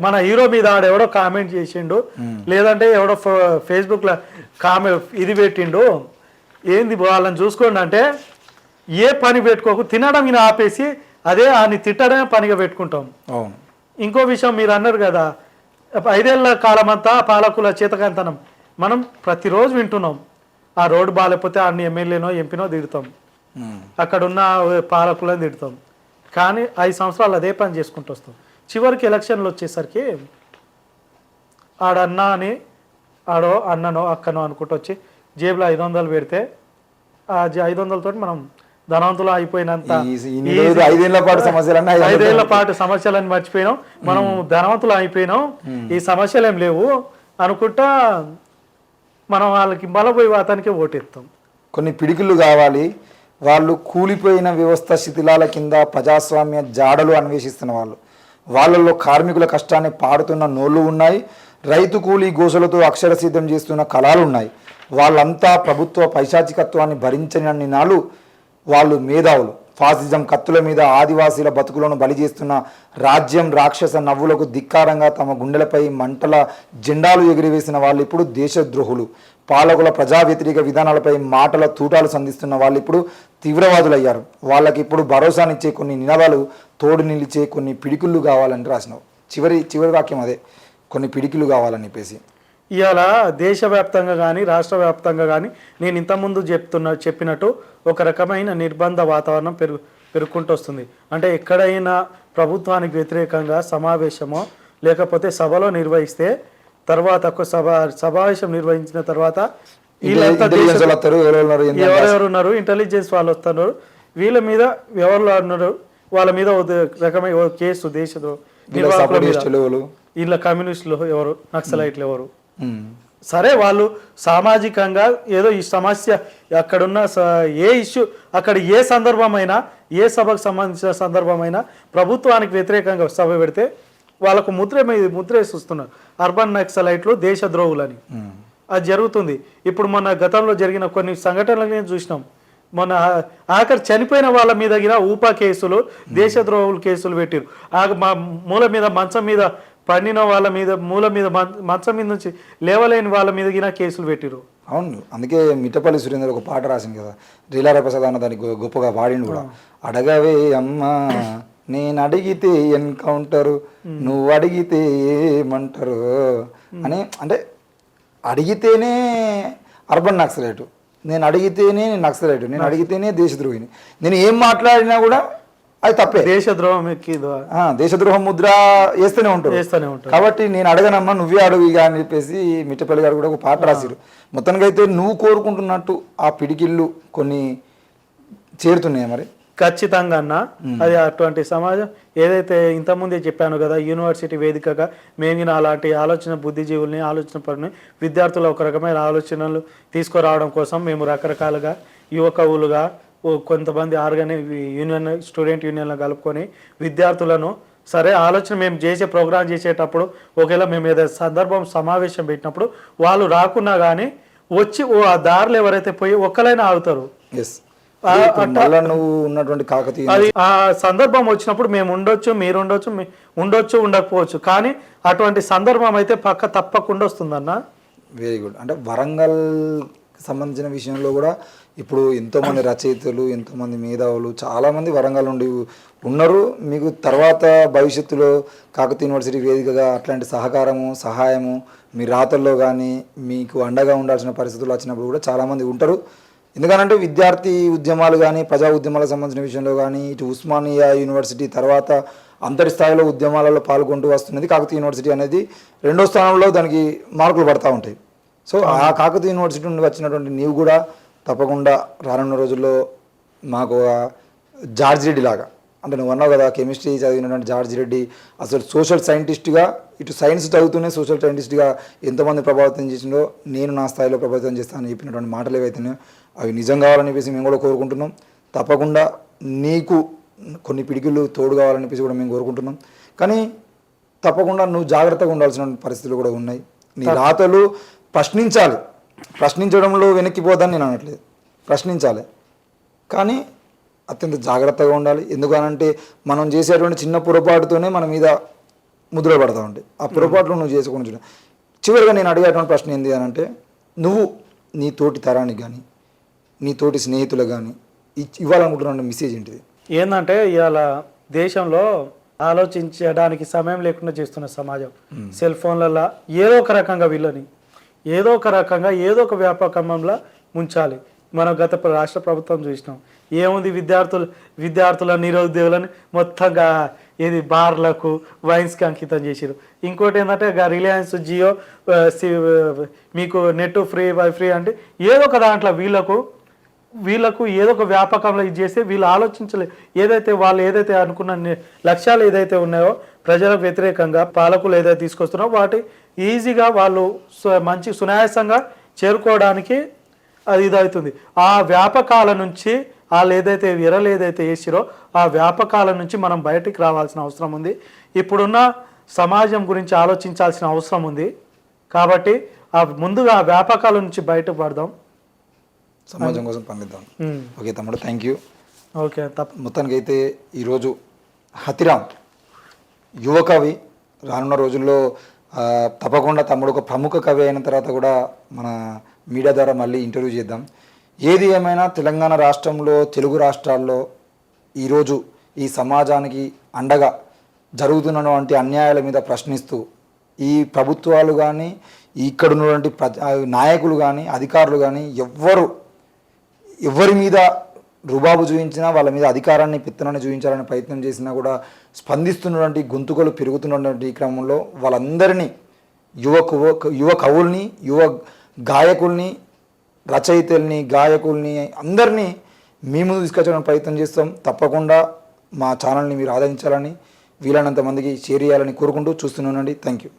మన హీరో మీద ఆడెవడో కామెంట్ చేసిండు, లేదంటే ఎవడో ఫేస్బుక్లో ఇది పెట్టిండు, ఏంది వాళ్ళని చూసుకోండి అంటే ఏ పని పెట్టుకోకు, తినడం ఈయన ఆపేసి అదే ఆయన తిట్టడమే పనిగా పెట్టుకుంటాం. ఇంకో విషయం మీరు అన్నారు కదా, 5 ఏళ్ల కాలం అంతా పాలకుల చేతకంతనం మనం ప్రతిరోజు వింటున్నాం. ఆ రోడ్డు బాగాలేకపోతే అన్ని ఎమ్మెల్యేనో ఎంపీనో తిడతాం, అక్కడున్న పాలకులను తిడతాం. కానీ 5 సంవత్సరాలు అదే పని చేసుకుంటూ వస్తాం. చివరికి ఎలక్షన్లు వచ్చేసరికి ఆడన్నా అని ఆడో అన్ననో అక్కనో అనుకుంటూ వచ్చి జేబులో 500 పెడితే ఆ 500 మనం ధనవంతులు అయిపోయినంత 5 ఏళ్ల పాటు సమస్యలని మర్చిపోయినాం, మనం ధనవంతులు అయిపోయినాం, ఈ సమస్యలు ఏం లేవు అనుకుంటా మనం వాళ్ళకి బలపోయి అతనికి ఓటేస్తాం. కొన్ని పిడికిళ్ళు కావాలి, వాళ్ళు కూలిపోయిన వ్యవస్థ శిథిలాల కింద ప్రజాస్వామ్య జాడలు అన్వేషిస్తున్న వాళ్ళల్లో కార్మికుల కష్టాన్ని పాడుతున్న నోళ్ళు ఉన్నాయి, రైతు కూలీ గోసలతో అక్షర సిద్ధం చేస్తున్న కళలు ఉన్నాయి. వాళ్ళంతా ప్రభుత్వ పైశాచికత్వాన్ని భరించని నాళ్ళు వాళ్ళు మేధావులు. ఫాసిజం కత్తుల మీద ఆదివాసీల బతుకులను బలి చేస్తున్న రాజ్యం రాక్షస నవ్వులకు ధిక్కారంగా తమ గుండెలపై మంటల జెండాలు ఎగిరివేసిన వాళ్ళు ఇప్పుడు దేశద్రోహులు. పాలకుల ప్రజా వ్యతిరేక విధానాలపై మాటల తూటాలు సంధిస్తున్న వాళ్ళు ఇప్పుడు తీవ్రవాదులు అయ్యారు. వాళ్ళకి ఇప్పుడు భరోసానిచ్చే కొన్ని నినాదాలు తోడు నిలిచే కొన్ని పిడికిళ్ళు కావాలని రాసినావు. చివరి వాక్యం అదే, కొన్ని పిడికిళ్ళు కావాలని చెప్పేసి. ఇవాళ దేశవ్యాప్తంగా కానీ రాష్ట్ర వ్యాప్తంగా కానీ నేను ఇంతకుముందు చెప్పినట్టు ఒక రకమైన నిర్బంధ వాతావరణం పెరుగుకుంటూ వస్తుంది. అంటే ఎక్కడైనా ప్రభుత్వానికి వ్యతిరేకంగా సమావేశమో లేకపోతే సభలో నిర్వహిస్తే తర్వాత ఒక సమావేశం నిర్వహించిన తర్వాత వీళ్ళంతా ఇంటెలిజెన్స్ వాళ్ళు వస్తారు, ఎవరెవరు ఉన్నారు, ఇంటెలిజెన్స్ వాళ్ళు వస్తున్నారు, వీళ్ళ మీద ఎవరు ఉన్నారు, వాళ్ళ మీద రకమైన కేసు దేశంలో నిర్వాహకుల మీద, వీళ్ళ కమ్యూనిస్టులు ఎవరు, నక్సలైట్లు ఎవరు, సరే వాళ్ళు సామాజికంగా ఏదో ఈ సమస్య అక్కడున్న ఏ ఇష్యూ అక్కడ ఏ సందర్భమైనా ఏ సభకు సంబంధించిన సందర్భమైనా ప్రభుత్వానికి వ్యతిరేకంగా సభ పెడితే వాళ్ళకు ముద్ర వేస్తున్నారు అర్బన్ నక్సలైట్లు దేశద్రోహులని. అది జరుగుతుంది. ఇప్పుడు మొన్న గతంలో జరిగిన కొన్ని సంఘటనలు చూసినాం. మొన్న ఆఖరి చనిపోయిన వాళ్ళ మీద గిన ఊపా కేసులు, దేశద్రోహుల కేసులు పెట్టారు. మూల మీద మంచం మీద పండిన వాళ్ళ మీద, మూల మీద మంచం మీద నుంచి లేవలేని వాళ్ళ మీద గిన కేసులు పెట్టారు. అవును, అందుకే మిట్టపల్లి సురేందర్ ఒక పాట రాసింది కదా, రీలార ప్రసాద్ అన్న దానికి గొప్పగా పాడిండు కూడా. అడగవే అమ్మా నేను అడిగితే ఎన్కౌంటరు, నువ్వు అడిగితే ఏమంటారు అని. అంటే అడిగితేనే అర్బన్ నక్సలైటు, నేను అడిగితేనే నక్సలైటు, నేను అడిగితేనే దేశద్రోహిని, నేను ఏం మాట్లాడినా కూడా అది తప్పే. దేశద్రోహం ముద్ర వేస్తూనే ఉంటారు. కాబట్టి నేను అడగనమ్మా నువ్వే అడుగు ఇక అని చెప్పేసి మిట్టపల్లి గారు కూడా ఒక పాట రాసిరు. మొత్తానికి అయితే నువ్వు కోరుకుంటున్నట్టు ఆ పిడికిళ్ళు కొన్ని చేరుతున్నాయి మరి. ఖచ్చితంగా అన్న, అది అటువంటి సమాజం ఏదైతే ఇంతకుముందే చెప్పాను కదా, యూనివర్సిటీ వేదికగా మేము అలాంటి ఆలోచన బుద్ధిజీవుల్ని, ఆలోచన పడిన విద్యార్థులు ఒక రకమైన ఆలోచనలు తీసుకురావడం కోసం మేము రకరకాలుగా యువకులుగా కొంతమంది యూనియన్ స్టూడెంట్ యూనియన్లో కలుపుకొని విద్యార్థులను సరే ఆలోచన మేము చేసే ప్రోగ్రాం చేసేటప్పుడు ఒకవేళ మేము ఏదైనా సందర్భం సమావేశం పెట్టినప్పుడు వాళ్ళు రాకున్నా కానీ వచ్చి ఆ దారిలో ఎవరైతే పోయి ఒక్కలైనా ఆగుతారు. నువ్వు ఉన్నటువంటి కాకతీయ అది ఆ సందర్భం వచ్చినప్పుడు మేము ఉండొచ్చు, మీరు ఉండొచ్చు ఉండకపోవచ్చు, కానీ అటువంటి సందర్భం అయితే తప్పకుండా వస్తుందన్న. Very good. అంటే వరంగల్ సంబంధించిన విషయంలో కూడా ఇప్పుడు ఎంతోమంది రచయితలు, ఎంతోమంది మేధావులు, చాలామంది వరంగల్ నుండి ఉన్నారు. మీకు తర్వాత భవిష్యత్తులో కాకతీయ యూనివర్సిటీ వేదికగా అట్లాంటి సహకారము, సహాయము మీ రాతల్లో కానీ మీకు అండగా ఉండాల్సిన పరిస్థితులు వచ్చినప్పుడు కూడా చాలామంది ఉంటారు. ఎందుకనంటే విద్యార్థి ఉద్యమాలు కానీ, ప్రజా ఉద్యమాలకు సంబంధించిన విషయంలో కానీ, ఇటు ఉస్మానియా యూనివర్సిటీ తర్వాత అంతటి స్థాయిలో ఉద్యమాలలో పాల్గొంటూ వస్తున్నది కాకతీయ యూనివర్సిటీ అనేది. రెండో స్థానంలో దానికి మార్కులు పడతా ఉంటాయి. సో ఆ కాకతీయ యూనివర్సిటీ నుండి వచ్చినటువంటి నీవు కూడా తప్పకుండా రానున్న రోజుల్లో మాకు జార్జ్ రెడ్డి లాగా, అంటే నువ్వు అన్నావు కదా కెమిస్ట్రీ చదివినటువంటి జార్జ్ రెడ్డి అసలు సోషల్ సైంటిస్ట్గా, ఇటు సైన్స్ చదువుతూనే సోషల్ సైంటిస్ట్గా ఎంతమంది ప్రభావితం చేసిందో నేను నా స్థాయిలో ప్రభావితం చేస్తానని చెప్పినటువంటి మాటలు ఏవైతున్నాయో అవి నిజం కావాలని చెప్పేసి మేము కూడా కోరుకుంటున్నాం. తప్పకుండా నీకు కొన్ని పిడికిళ్ళు తోడు కావాలని చెప్పేసి కూడా మేము కోరుకుంటున్నాం. కానీ తప్పకుండా నువ్వు జాగ్రత్తగా ఉండాల్సిన పరిస్థితులు కూడా ఉన్నాయి. నీ రాతలు ప్రశ్నించాలి, ప్రశ్నించడంలో వెనక్కిపోదని నేను అనట్లేదు, ప్రశ్నించాలి, కానీ అత్యంత జాగ్రత్తగా ఉండాలి. ఎందుకనంటే మనం చేసేటువంటి చిన్న పొరపాటుతోనే మన మీద ముద్ర పడతా ఉంటాయి. ఆ పొరపాట్లు నువ్వు చేసుకొని చూడ. చివరిగా నేను అడిగేటువంటి ప్రశ్న ఏంటి అని అంటే, నువ్వు నీ తోటి తరానికి కానీ, నీ తోటి స్నేహితులకు కానీ ఇవ్వాలనుకుంటున్న మెసేజ్ ఏంటిది? ఏంటంటే ఇవాళ దేశంలో ఆలోచించడానికి సమయం లేకుండా చేస్తున్న సమాజం సెల్ ఫోన్లలో ఏదో ఒక రకంగా వీళ్ళని ఏదో ఒక వ్యాపకంలో ముంచాలి. మనం గత రాష్ట్ర ప్రభుత్వం చూసినాం. ఏముంది, విద్యార్థుల నిరుద్యోగులని మొత్తంగా ఏది బార్లకు, వైన్స్కి అంకితం చేసారు. ఇంకోటి ఏంటంటే రిలయన్స్ జియో మీకు నెట్ ఫ్రీ, వైఫై అంటే ఏదో ఒక దాంట్లో వీళ్ళకు ఏదో ఒక వ్యాపకంలో ఇది చేస్తే వీళ్ళు ఆలోచించలేదు. వాళ్ళు ఏదైతే అనుకున్న లక్ష్యాలు ఏదైతే ఉన్నాయో ప్రజలకు వ్యతిరేకంగా పాలకులు ఏదైతే తీసుకొస్తున్నారో వాటి ఈజీగా వాళ్ళు మంచి సునాయాసంగా చేరుకోవడానికి అది ఇదవుతుంది. ఆ వ్యాపకాల నుంచి వాళ్ళు విరలు ఏదైతే వేసిరో ఆ వ్యాపకాల నుంచి మనం బయటికి రావాల్సిన అవసరం ఉంది. ఇప్పుడున్న సమాజం గురించి ఆలోచించాల్సిన అవసరం ఉంది. కాబట్టి ముందుగా ఆ వ్యాపకాల నుంచి బయటపడదాం, సమాజం కోసం పనిద్దాం. ఓకే తమ్ముడు, థ్యాంక్ యూ. ఓకే, మొత్తానికి అయితే ఈరోజు హతిరామ్ యువ కవి, రానున్న రోజుల్లో తప్పకుండా తమ్ముడు ఒక ప్రముఖ కవి అయిన తర్వాత కూడా మన మీడియా ద్వారా మళ్ళీ ఇంటర్వ్యూ చేద్దాం. ఏది ఏమైనా తెలంగాణ రాష్ట్రంలో, తెలుగు రాష్ట్రాల్లో ఈరోజు ఈ సమాజానికి అండగా జరుగుతున్నటువంటి అన్యాయాల మీద ప్రశ్నిస్తూ ఈ ప్రభుత్వాలు కానీ, ఇక్కడ ఉన్నటువంటి నాయకులు కానీ, అధికారులు కానీ ఎవరి మీద రుబాబు చూపించినా, వాళ్ళ మీద అధికారాన్ని పెత్తనాన్ని చూపించాలని ప్రయత్నం చేసినా కూడా స్పందిస్తున్నటువంటి గొంతుకలు పెరుగుతున్నటువంటి ఈ క్రమంలో వాళ్ళందరినీ యువ కవుల్ని, యువ గాయకుల్ని, రచయితల్ని, గాయకుల్ని అందరినీ మీ ముందు తీసుకొచ్చడానికి ప్రయత్నం చేస్తాం. తప్పకుండా మా ఛానల్ని మీరు ఆదరించాలని, వీలైనంత మందికి షేర్ చేయాలని కోరుకుంటూ చూస్తూనే ఉండండి. Thank you.